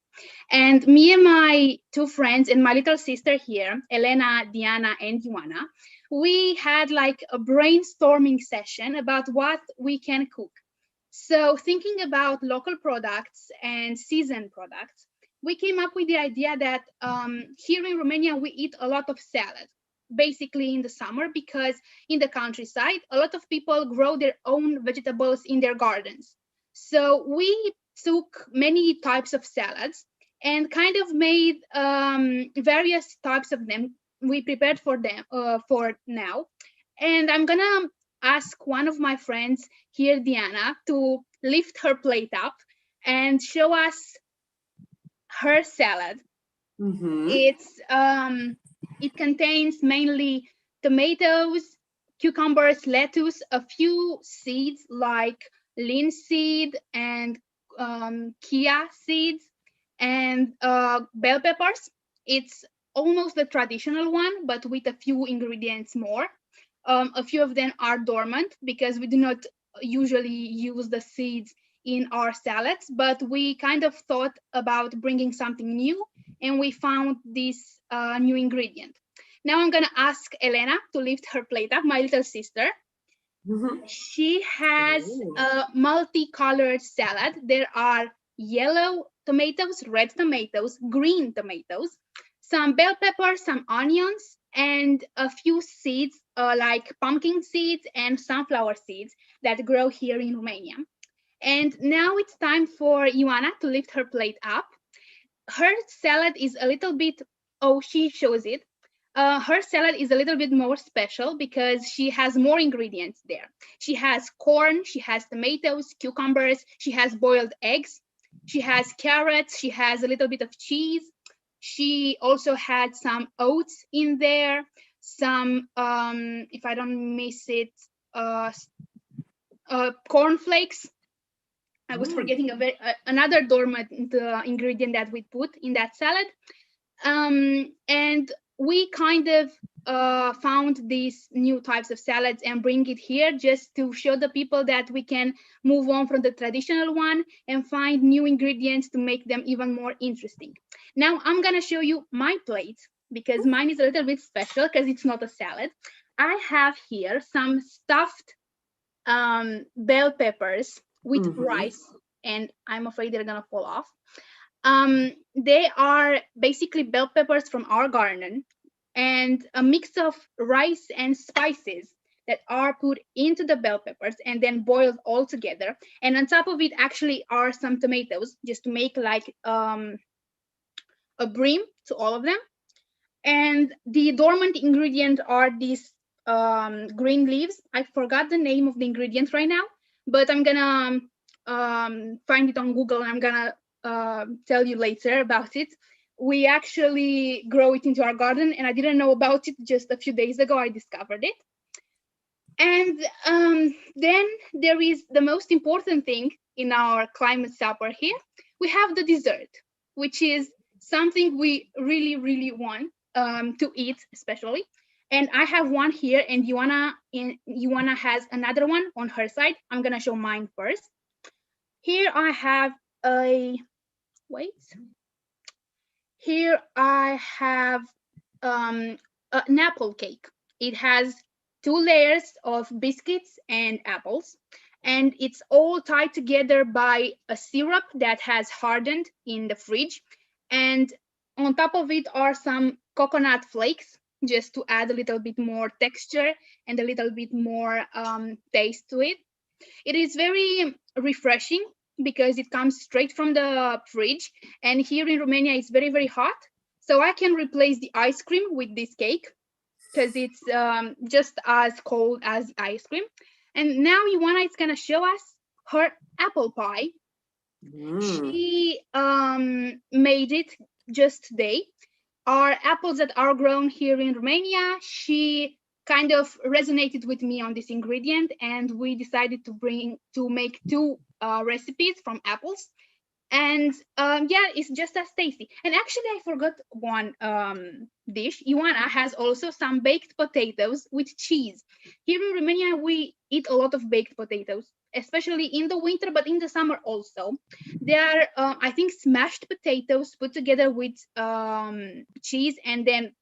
And me and my two friends and my little sister here, Elena, Diana, and Ioana, we had like a brainstorming session about what we can cook. So thinking about local products and seasoned products, we came up with the idea that here in Romania, we eat a lot of salad, basically in the summer, because in the countryside, a lot of people grow their own vegetables in their gardens. So we took many types of salads and kind of made various types of them. We prepared for them for now. And I'm gonna ask one of my friends here, Diana, to lift her plate up and show us her salad. It contains mainly tomatoes, cucumbers, lettuce, a few seeds like linseed and chia seeds, and bell peppers. It's almost the traditional one, but with a few ingredients more. A few of them are dormant because we do not usually use the seeds in our salads, but we kind of thought about bringing something new, and we found this new ingredient. Now I'm gonna ask Elena to lift her plate up, my little sister. She has a multicolored salad. There are yellow tomatoes, red tomatoes, green tomatoes, some bell peppers, some onions, and a few seeds like pumpkin seeds and sunflower seeds that grow here in Romania. And now it's time for Ioana to lift her plate up. Her salad is a little bit, oh, she shows it. Her salad is a little bit more special because she has more ingredients there. She has corn, she has tomatoes, cucumbers, she has boiled eggs, she has carrots, she has a little bit of cheese. She also had some oats in there, some, if I don't miss it, corn flakes. I was forgetting another dormant ingredient that we put in that salad. And we kind of found these new types of salads and bring it here just to show the people that we can move on from the traditional one and find new ingredients to make them even more interesting. Now I'm gonna show you my plate because mine is a little bit special because it's not a salad. I have here some stuffed bell peppers with rice, and I'm afraid they're gonna fall off. They are basically bell peppers from our garden and a mix of rice and spices that are put into the bell peppers and then boiled all together. And on top of it actually are some tomatoes just to make like a brim to all of them. And the dormant ingredient are these green leaves. I forgot the name of the ingredient right now, but I'm gonna find it on Google and I'm gonna tell you later about it. We actually grow it into our garden and I didn't know about it just a few days ago. I discovered it. And then there is the most important thing in our climate supper here. We have the dessert, which is something we really, really want to eat, especially. And I have one here, and Ioana has another one on her side. I'm gonna show mine first. Here I have Here I have an apple cake. It has 2 layers of biscuits and apples, and it's all tied together by a syrup that has hardened in the fridge. And on top of it are some coconut flakes, just to add a little bit more texture and a little bit more taste to it. It is very refreshing because it comes straight from the fridge. And here in Romania, it's very, very hot. So I can replace the ice cream with this cake because it's just as cold as ice cream. And now Ioana is gonna show us her apple pie. She made it just today. Our apples that are grown here in Romania, she kind of resonated with me on this ingredient, and we decided to make 2 recipes from apples. And yeah, it's just as tasty. And actually I forgot one dish. Ioana has also some baked potatoes with cheese. Here in Romania we eat a lot of baked potatoes, especially in the winter, but in the summer also. They are, I think, smashed potatoes put together with cheese and then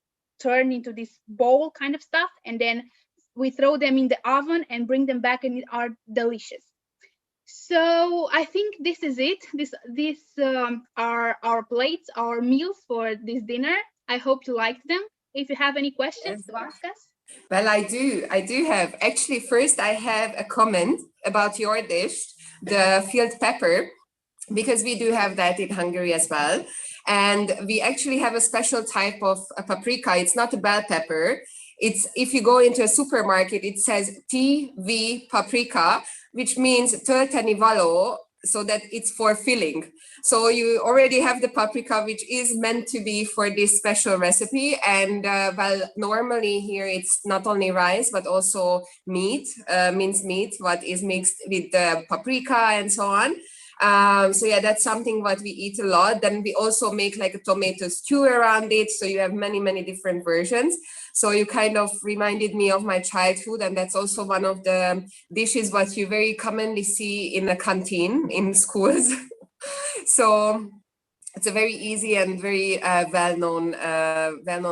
turned into this bowl kind of stuff. And then we throw them in the oven and bring them back, and it are delicious. So I think this is it. These are our plates, our meals for this dinner. I hope you liked them. If you have any questions to ask us.
Well, I do have. Actually, first I have a comment about your dish, the field pepper, because we do have that in Hungary as well. And we actually have a special type of a paprika. It's not a bell pepper. It's, if you go into a supermarket, it says TV paprika, which means tölteni való, so that it's for filling. So you already have the paprika, which is meant to be for this special recipe. And well, normally here it's not only rice, but also meat, minced meat, what is mixed with the paprika and so on. So yeah, that's something what we eat a lot. Then we also make like a tomato stew around it. So you have many different versions. So you kind of reminded me of my childhood, and that's also one of the dishes what you very commonly see in a canteen in schools. So it's a very easy and very well-known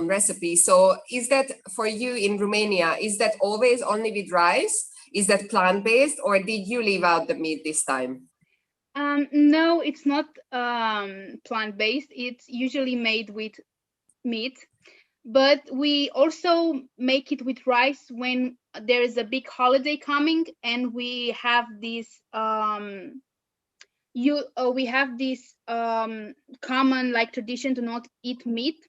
recipe. So is that for you in Romania, is that always only with rice? Is that plant-based, or did you leave out the meat this time?
No, it's not plant-based. It's usually made with meat, but we also make it with rice when there is a big holiday coming, and we have this common like tradition to not eat meat.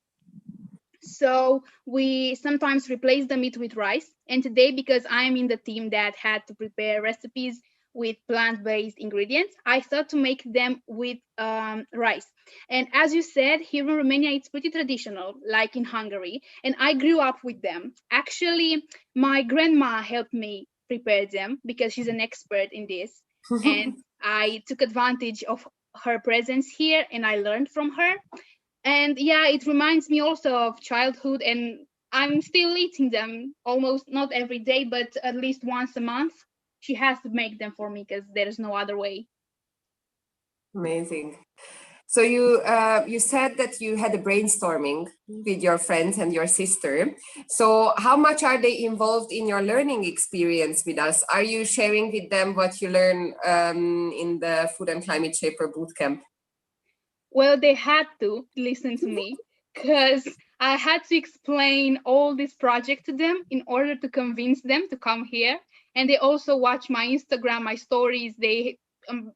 So we sometimes replace the meat with rice. And today, because I'm in the team that had to prepare recipes with plant-based ingredients, I thought to make them with rice. And as you said, here in Romania, it's pretty traditional, like in Hungary. And I grew up with them. Actually, my grandma helped me prepare them because she's an expert in this. And I took advantage of her presence here, and I learned from her. And yeah, it reminds me also of childhood, and I'm still eating them almost not every day, but at least once a month. She has to make them for me because there's no other way.
Amazing. So you said that you had a brainstorming with your friends and your sister. So how much are they involved in your learning experience with us? Are you sharing with them what you learn in the Food and Climate Shaper Bootcamp?
Well, they had to listen to me because I had to explain all this project to them in order to convince them to come here. And they also watch my Instagram, my stories.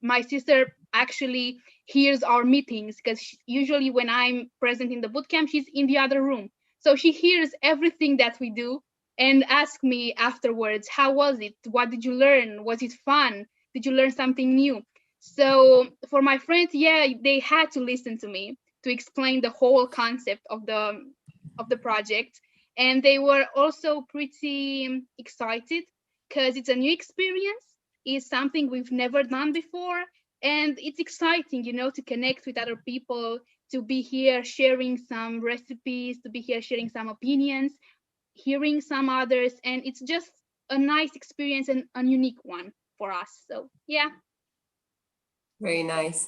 My sister actually hears our meetings because usually when I'm present in the bootcamp, she's in the other room. So she hears everything that we do and asks me afterwards, how was it? What did you learn? Was it fun? Did you learn something new? So for my friends, yeah, they had to listen to me to explain the whole concept of the project. And they were also pretty excited because it's a new experience. It's something we've never done before. And it's exciting, to connect with other people, to be here sharing some recipes, to be here sharing some opinions, hearing some others. And it's just a nice experience and a unique one for us. So yeah.
Very nice.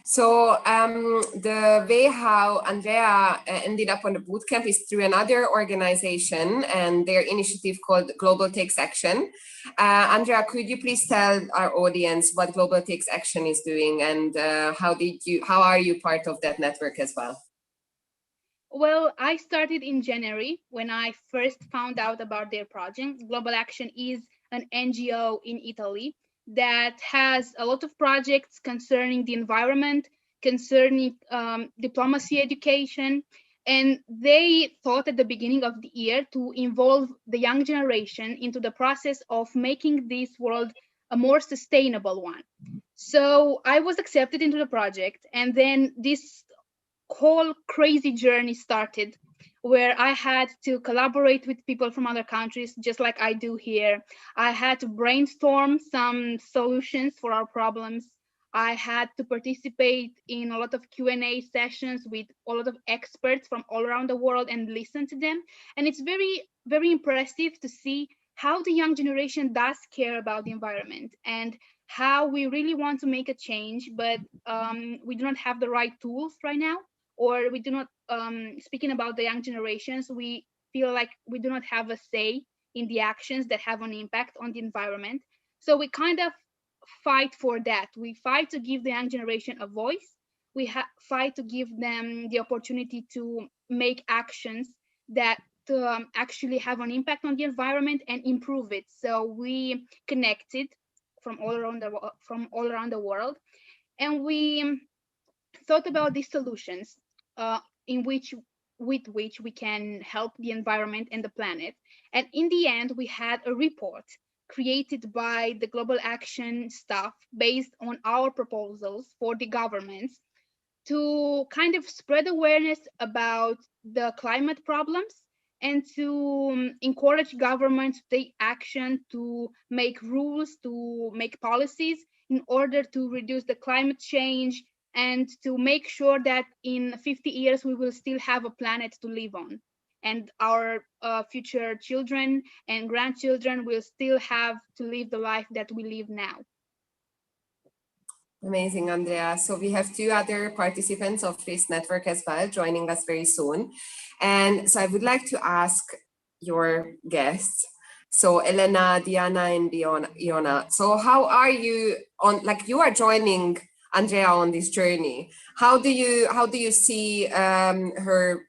So the way how Andrea ended up on the bootcamp is through another organization and their initiative called Global Takes Action. Andrea, could you please tell our audience what Global Takes Action is doing, and how are you part of that network as well?
Well, I started in January when I first found out about their project. Global Action is an NGO in Italy that has a lot of projects concerning the environment, concerning diplomacy education. And they thought at the beginning of the year to involve the young generation into the process of making this world a more sustainable one. So I was accepted into the project, and then this whole crazy journey started where I had to collaborate with people from other countries, just like I do here. I had to brainstorm some solutions for our problems. I had to participate in a lot of Q&A sessions with a lot of experts from all around the world and listen to them. And it's very, very impressive to see how the young generation does care about the environment. And how we really want to make a change, but we do not have the right tools right now, or we do not, speaking about the young generations, we feel like we do not have a say in the actions that have an impact on the environment. So we kind of fight for that. We fight to give the young generation a voice. We fight to give them the opportunity to make actions that actually have an impact on the environment and improve it. So we connected from all around the world, and we thought about these solutions with which we can help the environment and the planet. And in the end, we had a report created by the Global Action staff based on our proposals for the governments to kind of spread awareness about the climate problems and to encourage governments to take action, to make rules, to make policies in order to reduce the climate change and to make sure that in 50 years we will still have a planet to live on. And our future children and grandchildren will still have to live the life that we live now.
Amazing, Andrea. So we have 2 other participants of this network as well joining us very soon. And so I would like to ask your guests, so Elena, Diana, and Iona. So how are you on, like you are joining Andrea on this journey? How do you see her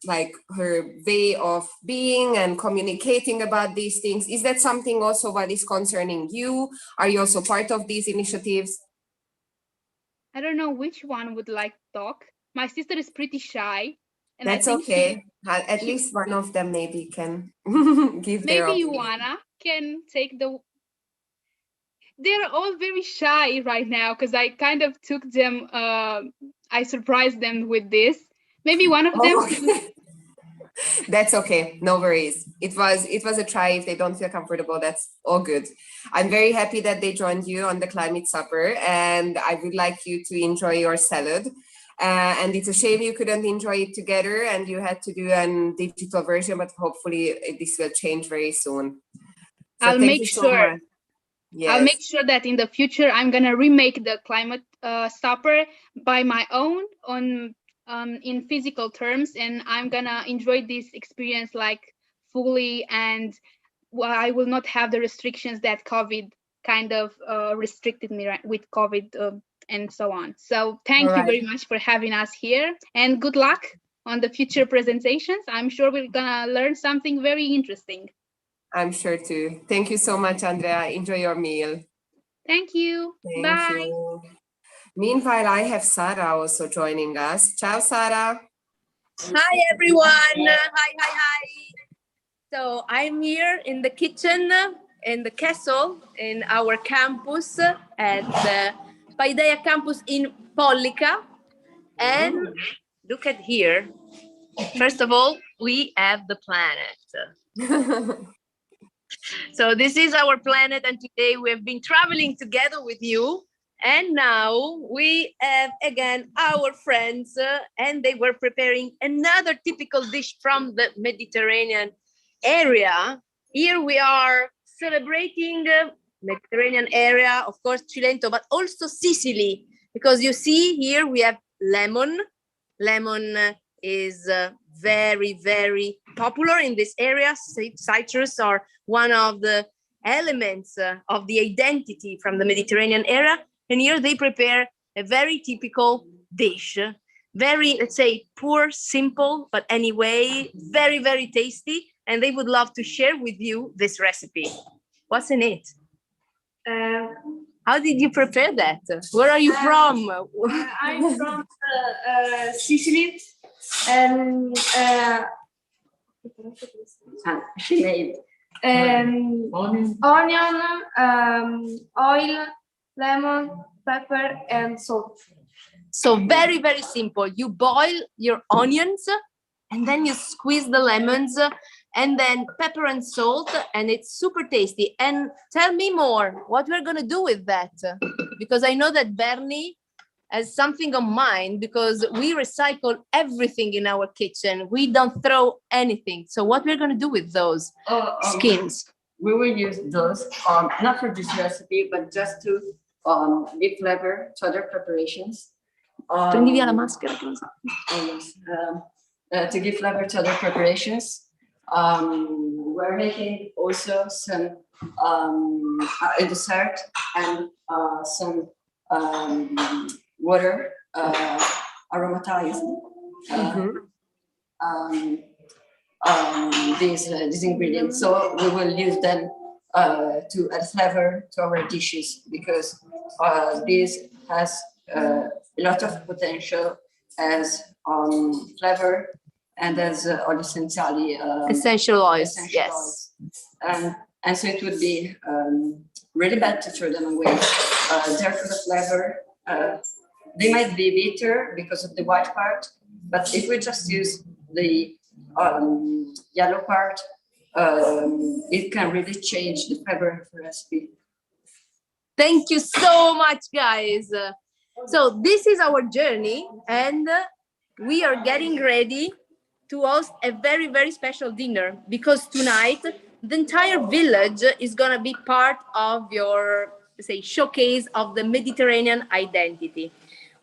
way of being and communicating about these things? Is that something also what is concerning you? Are you also part of these initiatives?
I don't know which one would like to talk. My sister is pretty shy. And
that's
I think
okay. At least one of them maybe can give their
maybe
opinion.
Ioana can take the... They're all very shy right now because I kind of took them, I surprised them with this. Maybe one of them.
Okay. That's okay, no worries. It was a try. If they don't feel comfortable, that's all good. I'm very happy that they joined you on the climate supper, and I would like you to enjoy your salad. And it's a shame you couldn't enjoy it together and you had to do a digital version, but hopefully this will change very soon. So
I'll make sure.
Yes.
I'll make sure that in the future I'm gonna remake the climate supper by my own in physical terms, and I'm gonna enjoy this experience like fully, and I will not have the restrictions that COVID kind of restricted me with COVID and so on. So thank you very much for having us here, and good luck on the future presentations. I'm sure we're gonna learn something very interesting.
I'm sure too. Thank you so much, Andrea. Enjoy your meal.
Thank you.
Thank you. Meanwhile, I have Sara also joining us. Ciao, Sara.
Hi, everyone. Hi. So I'm here in the kitchen, in the castle, in our campus at the Paideia campus in Pollica. And look at here. First of all, we have the planet. So this is our planet, and today we have been traveling together with you. And now we have again our friends, and they were preparing another typical dish from the Mediterranean area. Here we are celebrating Mediterranean area, of course, Cilento, but also Sicily, because you see here we have lemon. Lemon is very, very popular in this area. Citrus are one of the elements of the identity from the Mediterranean area. And here they prepare a very typical dish. Very, let's say, poor, simple, but anyway, very, very tasty. And they would love to share with you this recipe. What's in it? How did you prepare that? Where are you from?
I'm from Sicily. And onion, oil, lemon, pepper, and salt.
So very, very simple. You boil your onions and then you squeeze the lemons and then pepper and salt, and it's super tasty. And tell me more, what we're gonna do with that? Because I know that Bernie has something on mind, because we recycle everything in our kitchen. We don't throw anything. So what we're gonna do with those skins?
We will use those, not for this recipe, but just to
give flavor to other preparations.
Prendi via la maschera.
To give flavor to other preparations. We're making also some a dessert and some water aromatized. These ingredients. So we will use them to add flavor to our dishes, because this has a lot of potential as flavor and as
essential oils. Yes.
Oils. And so it would be really bad to throw them away. Therefore, the flavor, they might be bitter because of the white part, but if we just use the yellow part, it can really change the flavor of the recipe.
Thank you so much, guys. So this is our journey, and we are getting ready to host a very, very special dinner, because tonight the entire village is gonna be part of your, say, showcase of the Mediterranean identity.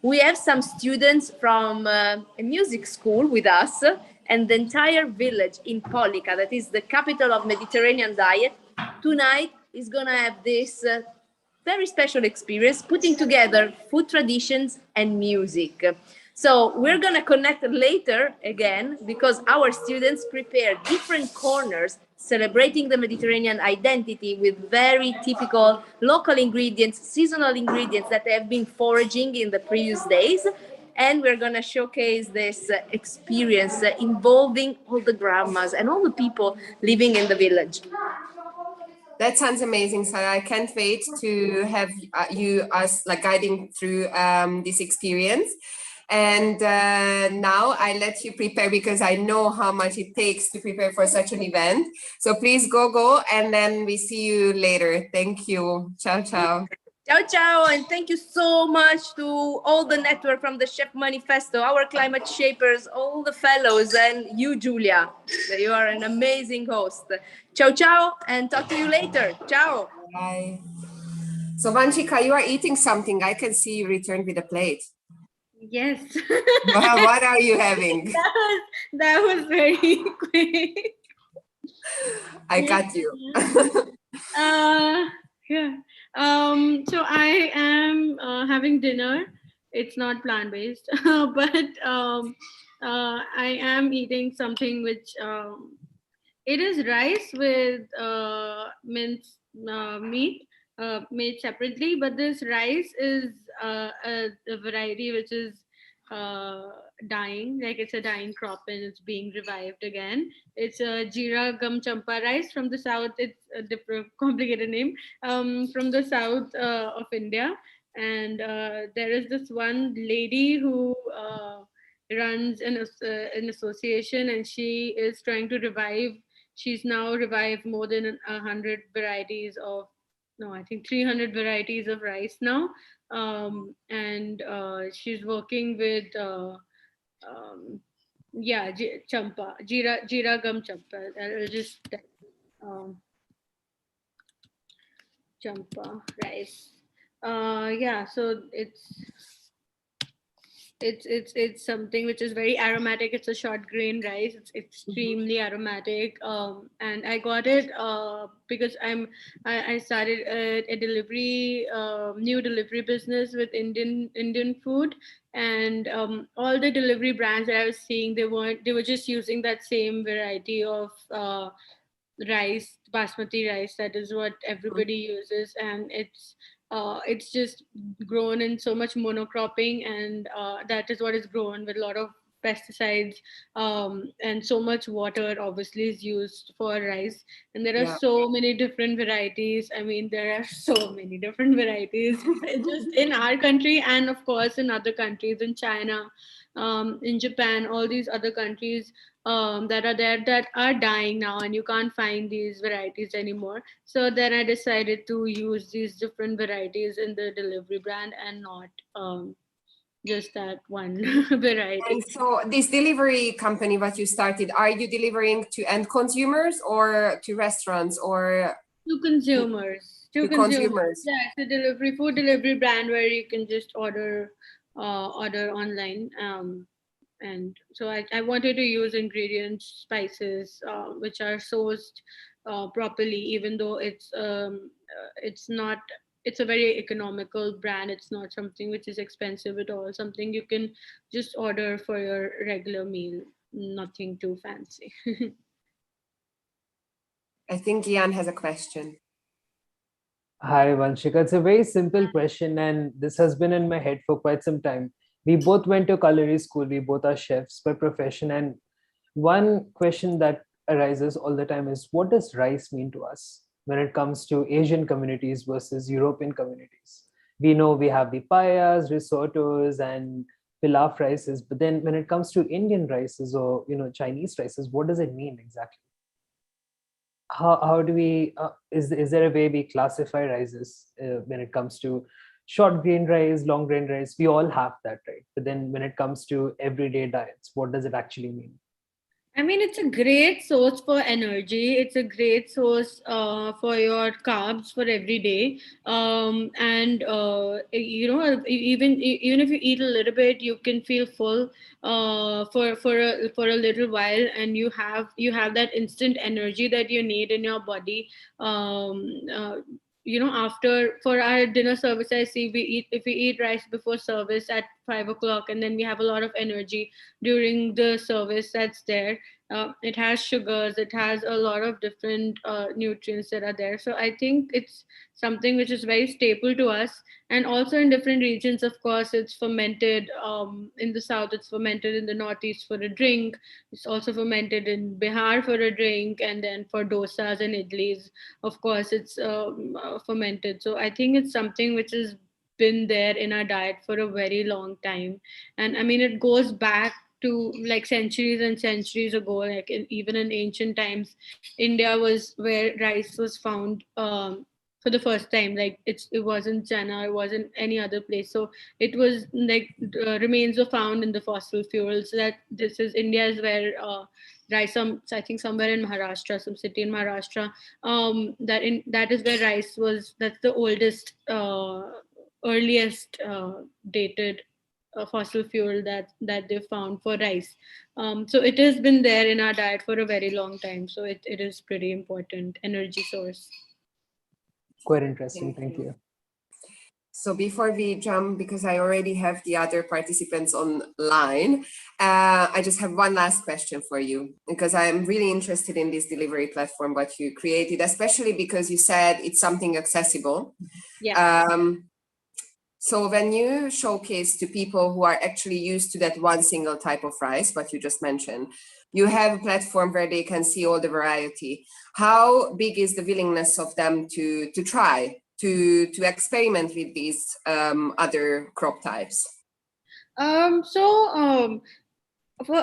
We have some students from a music school with us, and the entire village in Polica, that is the capital of Mediterranean diet, tonight is gonna have this very special experience, putting together food traditions and music. So we're gonna connect later again, because our students prepare different corners celebrating the Mediterranean identity with very typical local ingredients, seasonal ingredients that have been foraging in the previous days. And we're gonna showcase this experience involving all the grandmas and all the people living in the village.
That sounds amazing, Sarah. I can't wait to have us guiding through this experience. And now I let you prepare, because I know how much it takes to prepare for such an event. So please go, and then we see you later. Thank you. Ciao, ciao.
Ciao, ciao, and thank you so much to all the network from the Chef Manifesto, our climate shapers, all the fellows, and you, Julia. You are an amazing host. Ciao, ciao, and talk to you later. Ciao.
Bye. So Vanchika, you are eating something. I can see you returned with a plate.
Yes.
What are you having?
That was very quick.
I got you.
Yeah. So I am having dinner. It's not plant-based, but I am eating something which it is rice with minced meat made separately, but this rice is a variety which is dying, like it's a dying crop and it's being revived again. It's a Jeera Gum Champa rice from the south. It's a different, complicated name, from the south of India. And there is this one lady who runs an association, and she is trying to revive. She's now revived more than 100 varieties of, no, I think 300 varieties of rice now. And she's working with champa, Jeera Gum Champa. I'll just champa rice. So it's something which is very aromatic. It's a short grain rice. It's extremely aromatic. And I got it because I started a delivery, new delivery business with Indian food, and all the delivery brands that I was seeing, they were just using that same variety of rice, basmati rice. That is what everybody uses, and it's just grown in so much monocropping, and that is what is grown with a lot of pesticides, and so much water obviously is used for rice. And there are so many different varieties. I mean, there are so many different varieties just in our country, and of course in other countries, in China, in Japan, all these other countries that are there, that are dying now, and you can't find these varieties anymore. So then I decided to use these different varieties in the delivery brand, and not just that one variety.
And so this delivery company that you started, are you delivering to end consumers or to restaurants, or
to consumers? to
consumers.
Yeah, it's a food delivery brand where you can just order online. And so I wanted to use ingredients, spices, which are sourced properly, even though it's not. It's a very economical brand. It's not something which is expensive at all. Something you can just order for your regular meal. Nothing too fancy.
I think Ian has a question.
Hi, Vanshika. It's a very simple question, and this has been in my head for quite some time. We both went to culinary school. We both are chefs by profession. And one question that arises all the time is, what does rice mean to us when it comes to Asian communities versus European communities? We know we have the payas, risottos, and pilaf rices, but then when it comes to Indian rices or Chinese rices, what does it mean exactly? How do we is there a way we classify rices when it comes to short grain rice, long grain rice? We all have that, right? But then when it comes to everyday diets, what does it actually mean?
I mean, it's a great source for energy. It's a great source for your carbs for every day. And even if you eat a little bit, you can feel full for a little while, and you have that instant energy that you need in your body. After for our dinner service, I see if we eat rice before service at 5 o'clock, and then we have a lot of energy during the service that's there. It has sugars, it has a lot of different nutrients that are there. So I think it's something which is very staple to us. And also in different regions, of course, it's fermented. In the south, it's fermented. In the northeast, for a drink. It's also fermented in Bihar for a drink, and then for dosas and idlis, of course, it's fermented. So I think it's something which has been there in our diet for a very long time. And I mean, it goes back to like centuries and centuries ago, like even in ancient times, India was where rice was found for the first time. Like it wasn't China, it wasn't any other place. So it was like remains were found in the fossil fuels. So that this is India is where rice. I think somewhere in Maharashtra, some city in Maharashtra. That is where rice was. That's the oldest, earliest dated fossil fuel that they found for rice. So it has been there in our diet for a very long time. So it is pretty important energy source.
Quite interesting. Thank you.
So before we jump, because I already have the other participants online, I just have one last question for you, because I'm really interested in this delivery platform, what you created, especially because you said it's something accessible.
Yeah.
So when you showcase to people who are actually used to that one single type of rice, what you just mentioned, you have a platform where they can see all the variety. How big is the willingness of them to try, to experiment with these other crop types?
For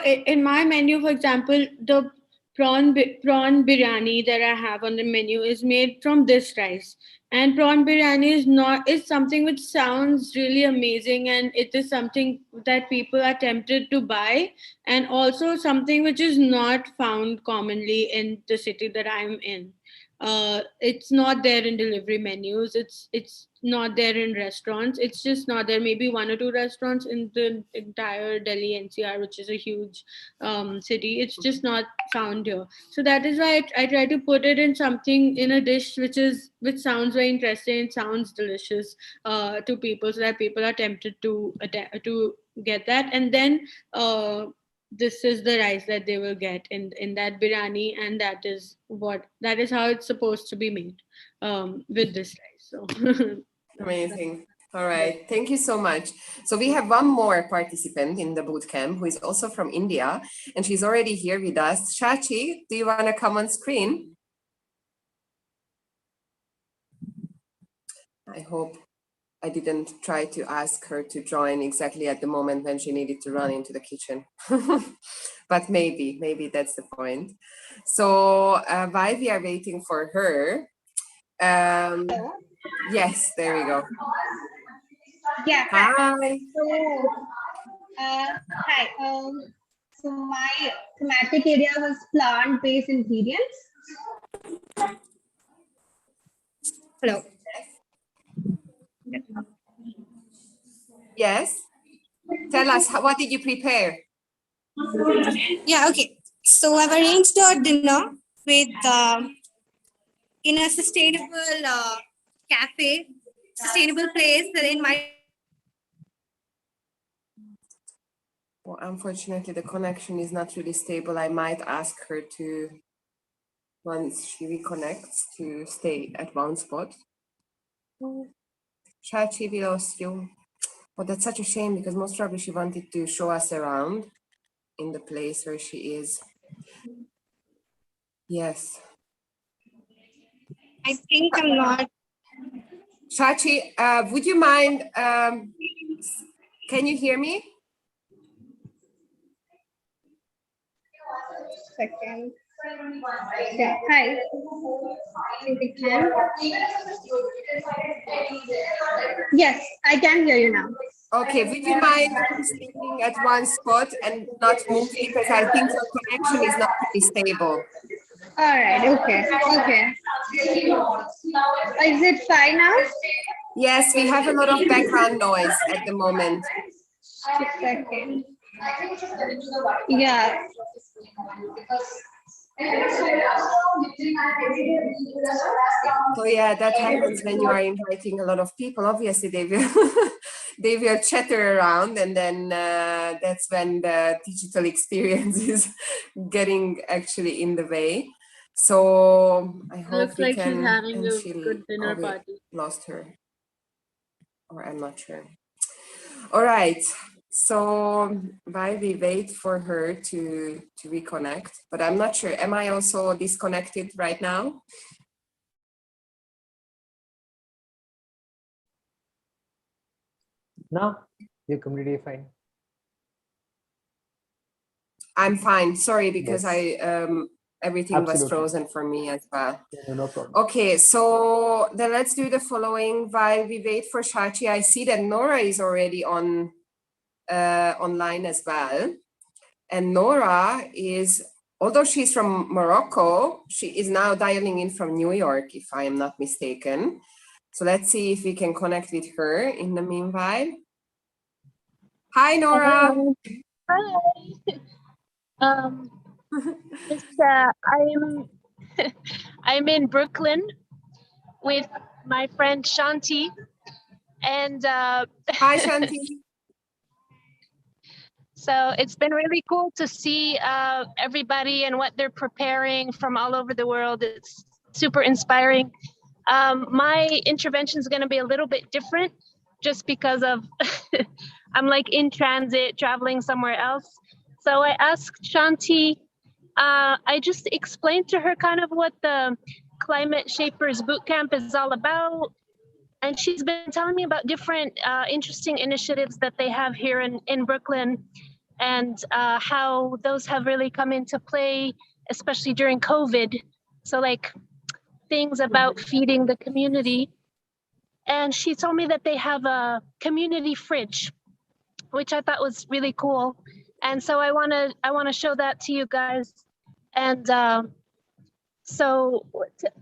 in my menu, for example, the prawn biryani that I have on the menu is made from this rice. And prawn biryani is something which sounds really amazing, and it is something that people are tempted to buy, and also something which is not found commonly in the city that I'm in. It's not there in delivery menus. It's not there in restaurants. It's just not there. Maybe one or two restaurants in the entire Delhi NCR, which is a huge city. It's just not found here. So that is why I try to put it in something, in a dish which sounds very interesting. It sounds delicious to people, so that people are tempted to get that. And then this is the rice that they will get in that biryani, and that is how it's supposed to be made with this rice. So
Amazing. All right. Thank you so much. So we have one more participant in the bootcamp who is also from India, and she's already here with us. Shachi, do you want to come on screen? I hope I didn't try to ask her to join exactly at the moment when she needed to run into the kitchen. But maybe that's the point. So while we are waiting for her, yes, there we go.
Yeah.
Hi.
Hi. So my thematic area was plant-based ingredients. Hello.
Yes. Tell us, what did you prepare?
Yeah, okay. So I've arranged a dinner with in a sustainable cafe, sustainable place in my.
Well, unfortunately, the connection is not really stable. I might ask her to, once she reconnects, to stay at one spot. Chachi, we lost you. Oh, that's such a shame because most probably she wanted to show us around in the place where she is. Yes.
I think I'm not.
Chachi, would you mind, can you hear me?
Second. Yeah, hi. Think I can. Yes, I can hear you now.
Okay, would you mind staying at one spot and not moving because I think your connection is not really stable.
All right, okay, okay. Is it fine now?
Yes, we have a lot of background noise at the moment.
Just a second. Yeah.
So yeah, that happens when you are inviting a lot of people. Obviously, they will they will chatter around, and then that's when the digital experience is getting actually in the way. So I hope
Looks
we
like
can.
she's having
And
a
she
good dinner party.
lost her, or I'm not sure. All right. So while we wait for her to reconnect, but I'm not sure. Am I also disconnected right now?
No, you're completely fine.
I'm fine. Sorry, because
Yes.
everything was
Absolutely.
frozen for me as well.
Yeah, no problem.
Okay, so then let's do the following while we wait for Shachi. I see that Nora is already on online as well. And Nora is, although she's from Morocco, she is now dialing in from New York, if I am not mistaken. So let's see if we can connect with her in the meanwhile. Hi, Nora.
Hello. Hi. I'm in Brooklyn with my friend Shanti, and
hi, Shanti.
So it's been really cool to see everybody and what they're preparing from all over the world. It's super inspiring. My intervention is going to be a little bit different just because of I'm like in transit traveling somewhere else. So I asked Shanti, I just explained to her kind of what the Climate Shapers Bootcamp is all about. And she's been telling me about different interesting initiatives that they have here in Brooklyn, and how those have really come into play, especially during COVID. So like things about feeding the community. And she told me that they have a community fridge, which I thought was really cool. And so I wanna show that to you guys. And so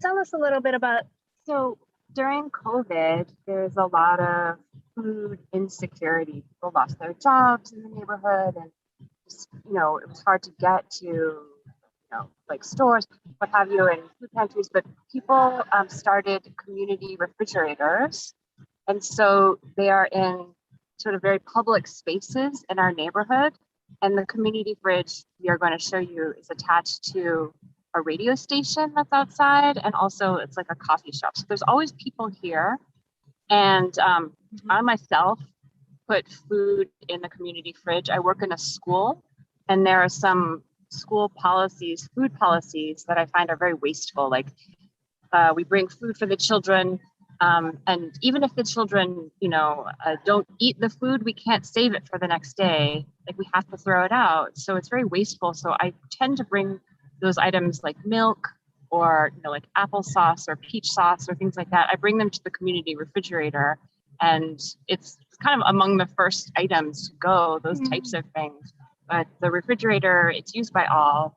tell us a little bit about.
So during COVID, there's a lot of food insecurity. People lost their jobs in the neighborhood, and just, it was hard to get to, like stores, what have you, and food pantries. But people started community refrigerators, and so they are in sort of very public spaces in our neighborhood. And the community fridge we are going to show you is attached to a radio station that's outside, and also it's like a coffee shop. So there's always people here, and I myself put food in the community fridge. I work in a school, and there are some school policies, food policies, that I find are very wasteful. Like we bring food for the children, and even if the children, don't eat the food, we can't save it for the next day. Like we have to throw it out. So it's very wasteful. So I tend to bring those items like milk or like applesauce or peach sauce or things like that. I bring them to the community refrigerator, and it's kind of among the first items to go, those types of things. But the refrigerator, it's used by all.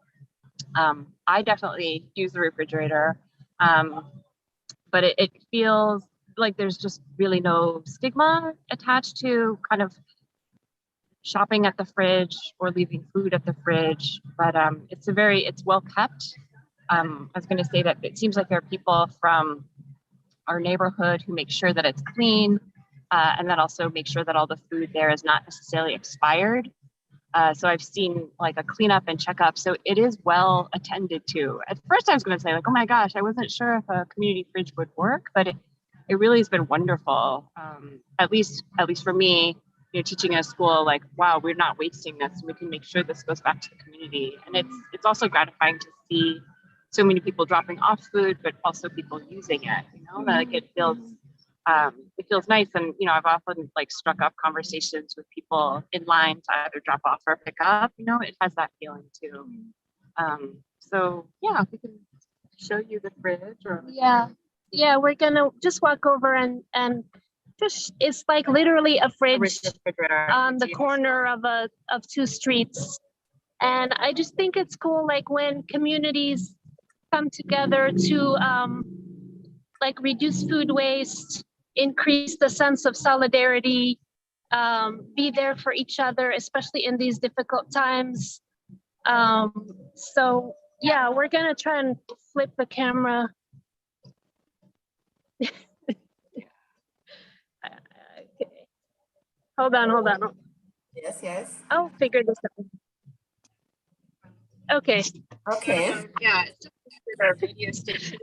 I definitely use the refrigerator, but it feels like there's just really no stigma attached to kind of shopping at the fridge or leaving food at the fridge. But it's well kept. I was going to say that it seems like there are people from our neighborhood who make sure that it's clean, and then also make sure that all the food there is not necessarily expired. So I've seen like a cleanup and checkup. So it is well attended to. At first I was going to say like, oh my gosh, I wasn't sure if a community fridge would work, but it really has been wonderful. At least for me, teaching in a school, like, wow, we're not wasting this. We can make sure this goes back to the community. And it's also gratifying to see so many people dropping off food, but also people using it, like it feels nice. And, I've often like struck up conversations with people in line to either drop off or pick up, it has that feeling too. So yeah, we can show you the fridge or.
Yeah, we're gonna just walk over and just, it's like literally a fridge on the corner of two streets. And I just think it's cool, like when communities come together to like reduce food waste, increase the sense of solidarity, be there for each other, especially in these difficult times. So yeah, we're gonna try and flip the camera. Okay. Hold on.
Yes.
I'll figure this out. Okay.
Yeah, it's just our radio station.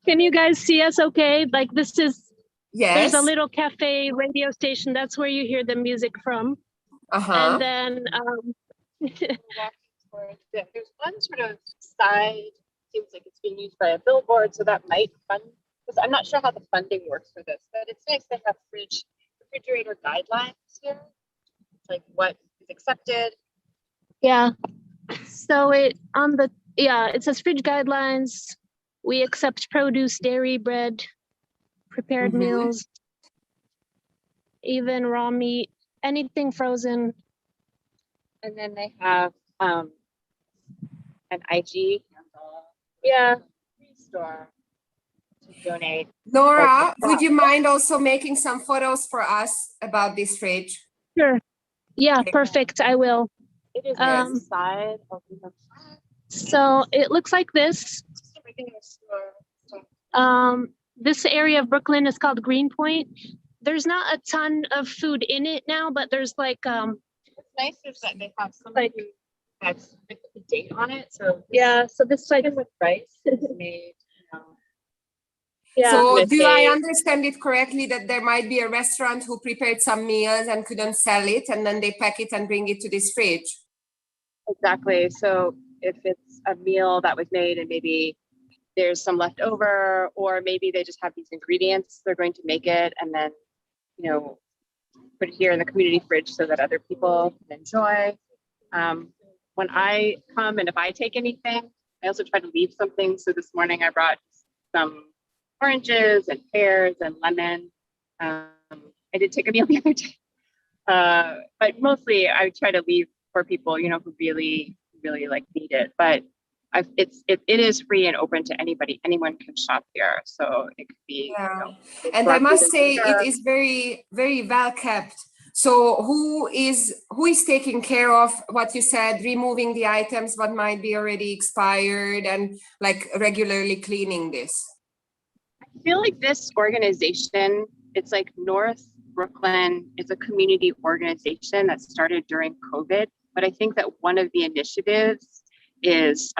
Can you guys see us okay? Like this is,
yes.
There's a little cafe radio station. That's where you hear the music from. And then
there's one sort of side, seems like it's being used by a billboard, so that might fund, because I'm not sure how the funding works for this, but it's nice to have refrigerator guidelines here. It's like what is accepted.
Yeah. So it says fridge guidelines. We accept produce, dairy, bread, prepared meals, even raw meat, anything frozen.
And then they have an IG store to donate.
Nora, would you mind also making some photos for us about this fridge?
Sure. Yeah, perfect. I will.
It is inside.
So it looks like this. This area of Brooklyn is called Greenpoint. There's not a ton of food in it now, but there's like
what's nice is that they have somebody who has a date on it. So
so this like
with rice is made.
So do I understand it correctly that there might be a restaurant who prepared some meals and couldn't sell it, and then they pack it and bring it to this fridge?
Exactly. So if it's a meal that was made and maybe there's some left over, or maybe they just have these ingredients, they're going to make it and then, put it here in the community fridge so that other people can enjoy. When I come and if I take anything, I also try to leave something. So this morning I brought some oranges and pears and lemon. I did take a meal the other day, but mostly I try to leave for people, who really, really like need it. But it is free and open to anybody. Anyone can shop here, so it could be.
And I must say it is very, very well kept. So who is taking care of what you said, removing the items what might be already expired and like regularly cleaning this?
I feel like this organization, it's like North Brooklyn, it's a community organization that started during COVID. But I think that one of the initiatives is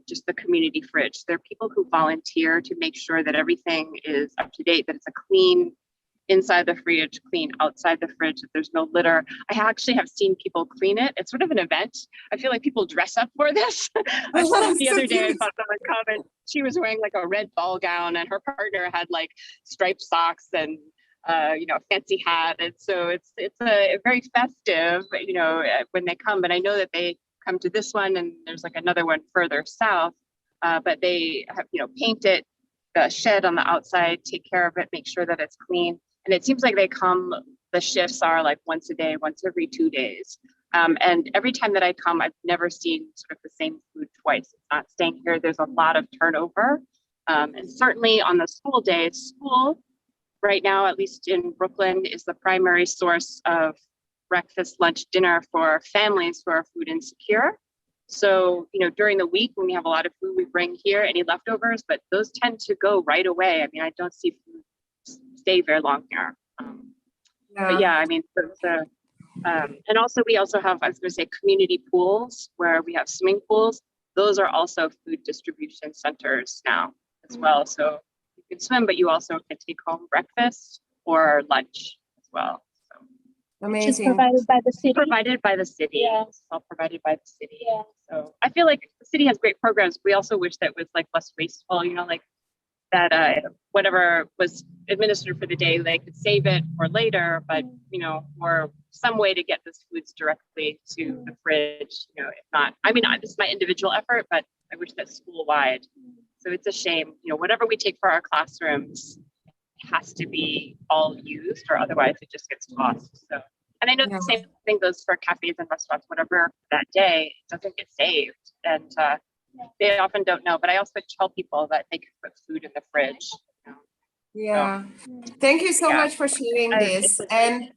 just the community fridge. There are people who volunteer to make sure that everything is up to date, that it's a clean inside the fridge, clean outside the fridge, that there's no litter. I actually have seen people clean it. It's sort of an event. I feel like people dress up for this. I saw the other day, I saw someone comment, she was wearing like a red ball gown and her partner had like striped socks and fancy hat. And so it's a very festive, when they come, but I know that they come to this one and there's like another one further south, but they have, paint it, shed on the outside, take care of it, make sure that it's clean. And it seems like they come, the shifts are like once a day, once every 2 days. And every time that I come, I've never seen sort of the same food twice. It's not staying here. There's a lot of turnover. And certainly on the school days, school right now, at least in Brooklyn, is the primary source of breakfast, lunch, dinner for families who are food insecure. So, during the week when we have a lot of food, we bring here any leftovers, but those tend to go right away. I mean, I don't see food stay very long here. But yeah, I mean, and also we also have, I was going to say, community pools where we have swimming pools. Those are also food distribution centers now as well. So you can swim, but you also can take home breakfast or lunch as well.
Amazing.
Which is provided by the city.
Provided by the city.
Yeah.
It's all provided by the city. Yeah. So I feel like the city has great programs. We also wish that was like less wasteful, like that whatever was administered for the day, they could save it for later, but or some way to get this foods directly to the fridge, if not, I mean, this is my individual effort, but I wish that school-wide. So it's a shame, whatever we take for our classrooms has to be all used, or otherwise it just gets tossed. So, and I know the same thing goes for cafes and restaurants. Whatever that day, it doesn't get saved, and they often don't know. But I also tell people that they can put food in the fridge.
Yeah. Thank you so much for sharing this. And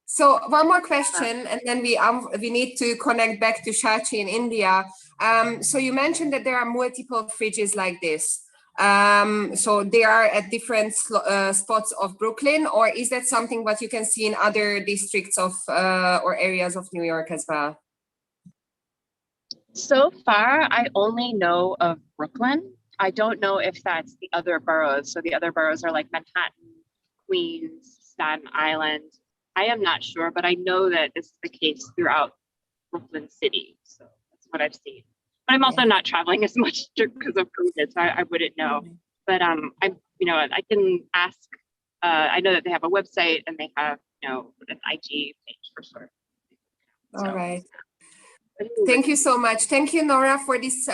so one more question, and then we need to connect back to Shachi in India. So you mentioned that there are multiple fridges like this. So they are at different spots of Brooklyn, or is that something what you can see in other districts of or areas of New York as well?
So far, I only know of Brooklyn. I don't know if that's the other boroughs. So the other boroughs are like Manhattan, Queens, Staten Island. I am not sure, but I know that this is the case throughout Brooklyn City. So that's what I've seen. But I'm also not traveling as much because of COVID, so I wouldn't know. But I can ask. I know that they have a website and they have an IG page for sure.
All right. Thank you so much. Thank you, Nora, for this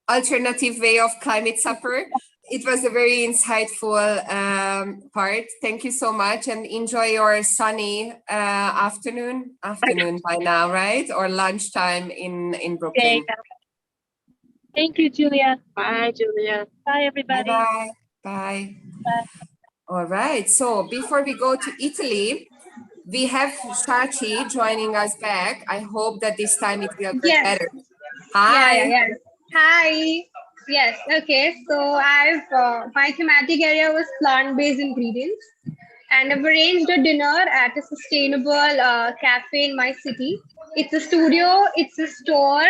alternative way of climate supper. It was a very insightful part. Thank you so much, and enjoy your sunny afternoon by now, right? Or lunchtime in Brooklyn.
Thank you, Julia.
Bye, Julia.
Bye, everybody.
Bye. Bye. Bye. All right. So before we go to Italy, we have Shachi joining us back. I hope that this time it will get better. Hi.
Yeah. Hi. Yes. Okay. So my thematic area was plant-based ingredients, and I've arranged a dinner at a sustainable cafe in my city. It's a studio. It's a store.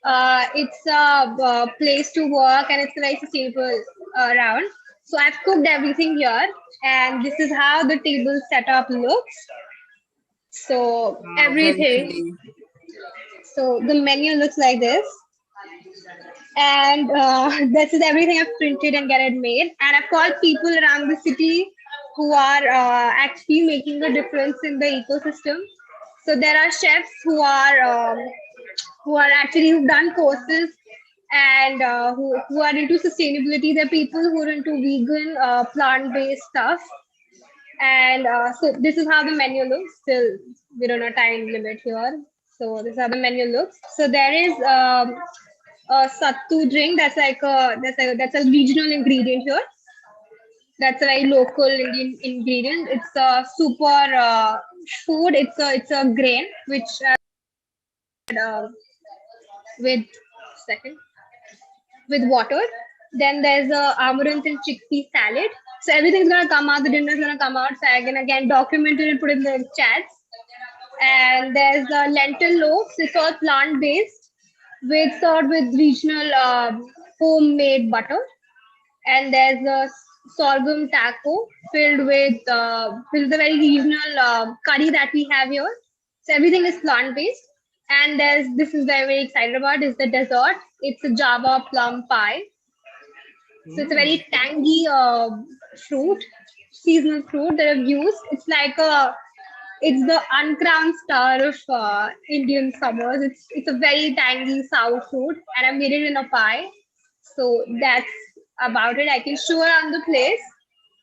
It's a place to work, and it's a very sustainable around. So I've cooked everything here, and this is how the table setup looks. So everything. So the menu looks like this. And this is everything I've printed and get it made. And I've called people around the city who are actually making a difference in the ecosystem. So there are chefs who've done courses and who are into sustainability. There are people who are into vegan, plant-based stuff. And so this is how the menu looks. Still, we don't have time limit here. So this is how the menu looks. So there is a sattu drink that's a regional ingredient here. That's a very local Indian ingredient. It's a super food. It's a grain which with water. Then there's a amaranth and chickpea salad. So everything's gonna come out. The dinner's gonna come out. So I can again document it and put in the chats. And there's the lentil loaves. It's all plant-based, served with regional homemade butter. And there's a sorghum taco filled with the very regional curry that we have here. So everything is plant-based. And this is very excited about is the dessert. It's a Java plum pie. So it's a very tangy fruit, seasonal fruit that I've used. It's the uncrowned star of Indian summers. It's a very tangy sour fruit, and I made it in a pie. So that's about it. I can show around the place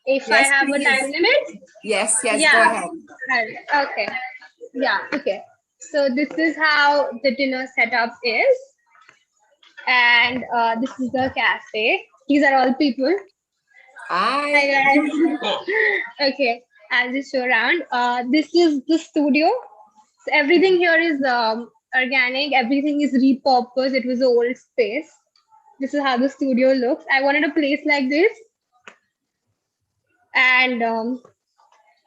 if I have a time limit.
Yes,
yeah.
Go ahead.
Okay. Yeah, okay. So this is how the dinner setup is. And this is the cafe. These are all people.
Hi.
guys. Okay, I'll just show around. This is the studio. So everything here is organic. Everything is repurposed. It was an old space. This is how the studio looks. I wanted a place like this, and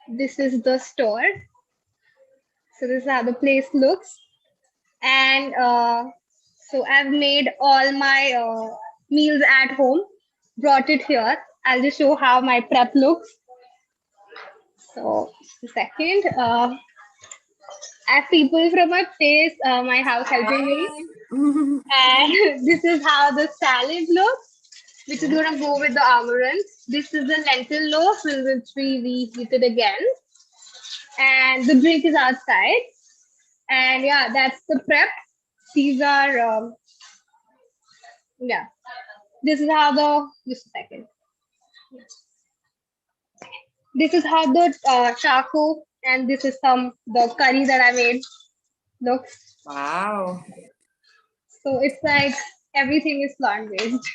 this is the store. So this is how the place looks, and so I've made all my meals at home. Brought it here. I'll just show how my prep looks. So just a second. I have people from my house helping me. And this is how the salad looks, which is going to go with the amaranth. This is the lentil loaf, which we heat it again. And the drink is outside. And yeah, that's the prep. These are, yeah. This is how just a second. This is how the charcoal, and this is the curry that I made looks.
Wow.
So it's like everything is plant-based.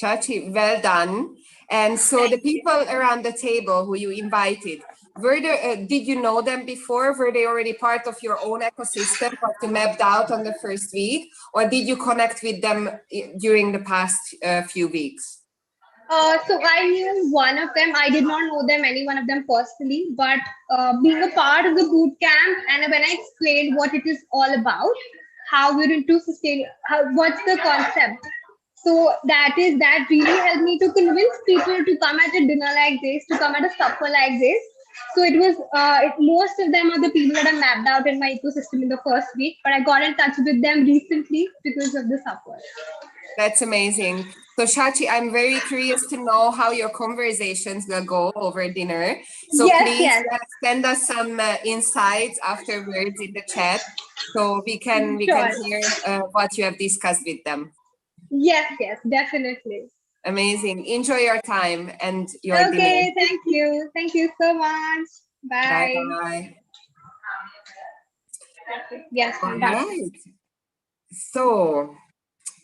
Shachi, well done. And so the people around the table who you invited, did you know them before? Were they already part of your own ecosystem that you mapped out on the first week? Or did you connect with them during the past few weeks?
So I knew one of them. I did not know any one of them personally, but being a part of the boot camp, and when I explained what it is all about, how we're into what's the concept. So that really helped me to convince people to come at a dinner like this, to come at a supper like this. So it was, most of them are the people that I mapped out in my ecosystem in the first week, but I got in touch with them recently because of the supper.
That's amazing. So Shachi, I'm very curious to know how your conversations will go over dinner. So please send us some insights afterwards in the chat, so we can hear what you have discussed with them.
Yes, definitely.
Amazing. Enjoy your time and your dinner.
Okay, thank you. Thank you so much. Bye.
Bye.
Yes.
All right. So,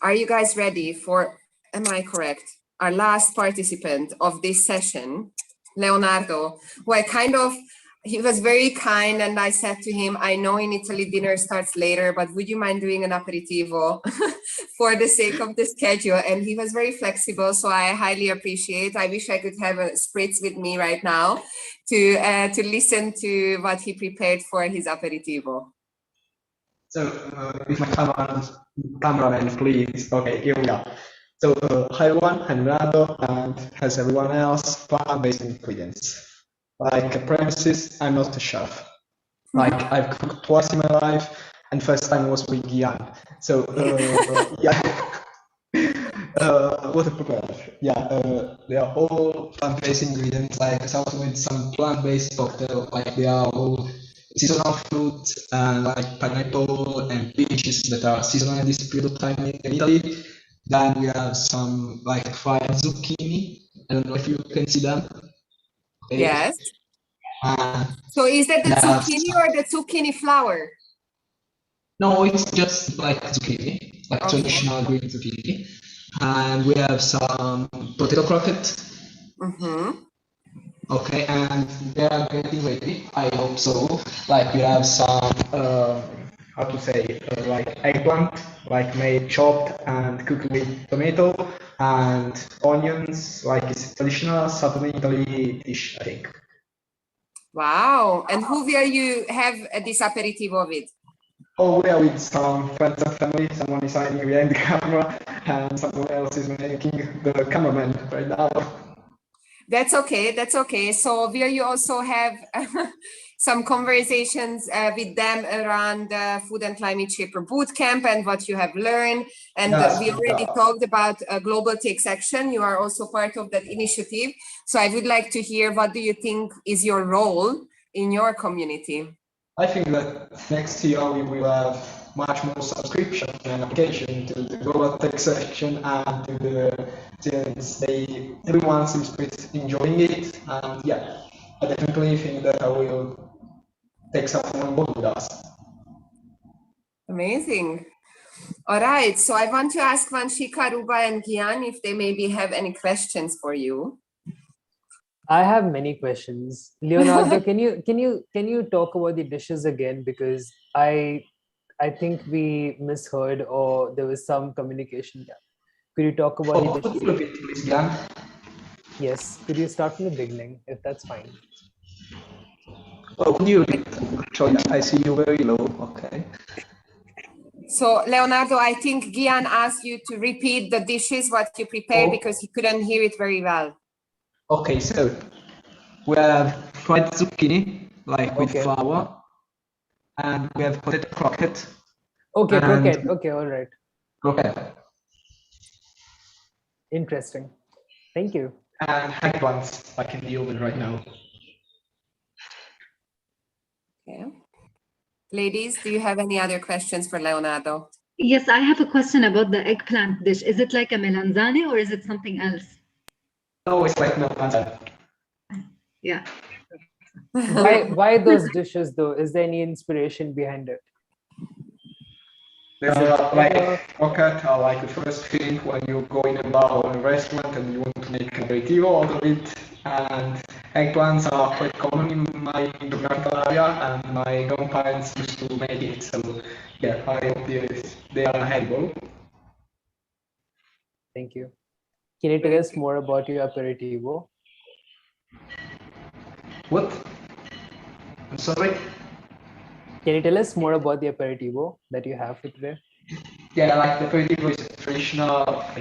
are you guys ready for, am I correct, our last participant of this session, Leonardo, who he was very kind, and I said to him, I know in Italy dinner starts later, but would you mind doing an aperitivo for the sake of the schedule? And he was very flexible, so I highly appreciate. I wish I could have a spritz with me right now to listen to what he prepared for his aperitivo.
So, if my cameraman, please. Okay, here we are. So, hi everyone, I'm Leonardo, and as everyone else, plant-based ingredients. Like premises, I'm not a chef. Like I've cooked twice in my life, and first time was with Gian. So, yeah. What a prepare. Yeah, they are all plant-based ingredients. Like I also made some plant-based cocktail. Like they are all seasonal fruit and like pineapple and peaches that are seasonal at this period of time in Italy. Then we have some like fried zucchini. I don't know if you can see them. Okay.
Yes. So is that the zucchini or the zucchini flower?
No, it's just like zucchini, like traditional green zucchini. And we have some potato croquette. Okay, and they are getting ready. I hope so. Like we have some, how to say, like eggplant, like made chopped and cooked with tomato and onions. Like it's traditional Southern Italy dish, I think.
Wow! And who will you have this aperitivo with?
Oh, we are with some friends and family. Someone is hiding behind the camera, and someone else is making the cameraman right now.
That's okay. That's okay. So will you also have some conversations with them around the Food and Climate Shaper Bootcamp and what you have learned? And we already talked about Global Takes Action. You are also part of that initiative. So I would like to hear, what do you think is your role in your community?
I think that next year we will have much more subscription and application to the Global Takes Action and to the students. Everyone seems to be enjoying it, and yeah, I definitely think that I will take someone on board with us.
Amazing. All right, so I want to ask Vanshika, Ruba, and Gian if they maybe have any questions for you.
I have many questions. Leonardo, can you talk about the dishes again? Because I think we misheard or there was some communication gap. Could you talk about the dishes?
Could you repeat, please, Jan?
Yes. Could you start from the beginning, if that's fine?
Oh, could you repeat? Sorry, I see you very low. Okay.
So Leonardo, I think Gian asked you to repeat the dishes, what you prepared, because he couldn't hear it very well.
Okay, so we have fried zucchini, like with flour, and we have potato croquette.
Okay,
and
croquette. Okay, all right.
Croquette.
Interesting. Thank you.
And eggplants, like in the oven right now.
Okay. Ladies, do you have any other questions for Leonardo?
Yes, I have a question about the eggplant dish. Is it like a melanzane or is it something else?
No, it's like melanzane.
Yeah.
Why those dishes though? Is there any inspiration behind it?
Like croquette are like the first thing when you go in a bar or a restaurant and you want to make an aperitivo out of it. And eggplants are quite common in my geographical area, and my grandparents used to make it. So yeah, I hope they are edible.
Thank you. Can you tell us more about your aperitivo?
What? I'm sorry?
Can you tell us more about the aperitivo that you have for today?
Yeah, like the aperitivo is a traditional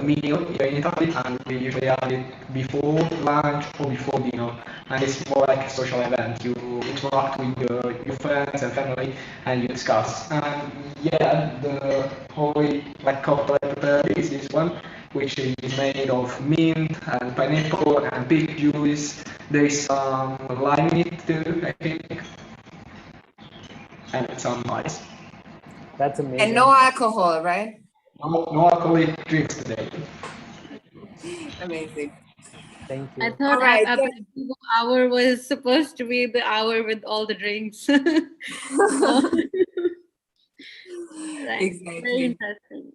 meal here in Italy, and we usually have it before lunch or before dinner. And it's more like a social event. You interact with your friends and family, and you discuss. And yeah, the whole like cocktail prepared is this one, which is made of mint and pineapple and pig juice. There is some lime in it too, I think, and some ice.
That's amazing.
And no alcohol, right?
No alcoholic drinks today.
Amazing.
Thank you.
I thought
All right,
aperitivo hour was supposed to be the hour with all the drinks. Right.
Exactly.
Very interesting.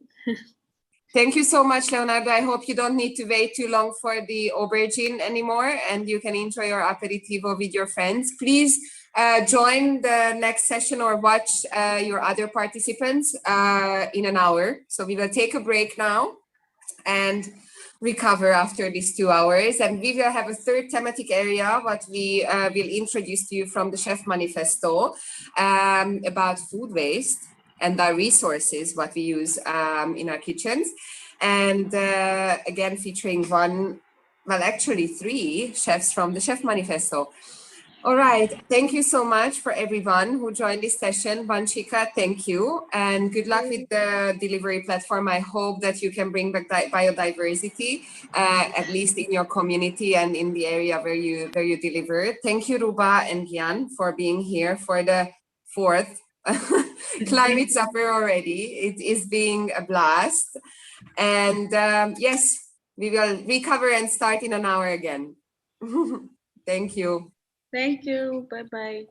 Thank you so much, Leonardo. I hope you don't need to wait too long for the aubergine anymore, and you can enjoy your aperitivo with your friends. Please join the next session or watch your other participants in an hour. So we will take a break now and recover after these 2 hours. And we will have a third thematic area, what we will introduce to you from the Chef Manifesto about food waste and our resources, what we use in our kitchens. And again, featuring actually 3 chefs from the Chef Manifesto. All right, thank you so much for everyone who joined this session. Vanchika, thank you. And good luck with the delivery platform. I hope that you can bring back biodiversity, at least in your community and in the area where you deliver. Thank you, Ruba and Gian, for being here for the 4th climate supper already. It is being a blast. And yes, we will recover and start in an hour again. Thank you.
Thank you. Bye-bye.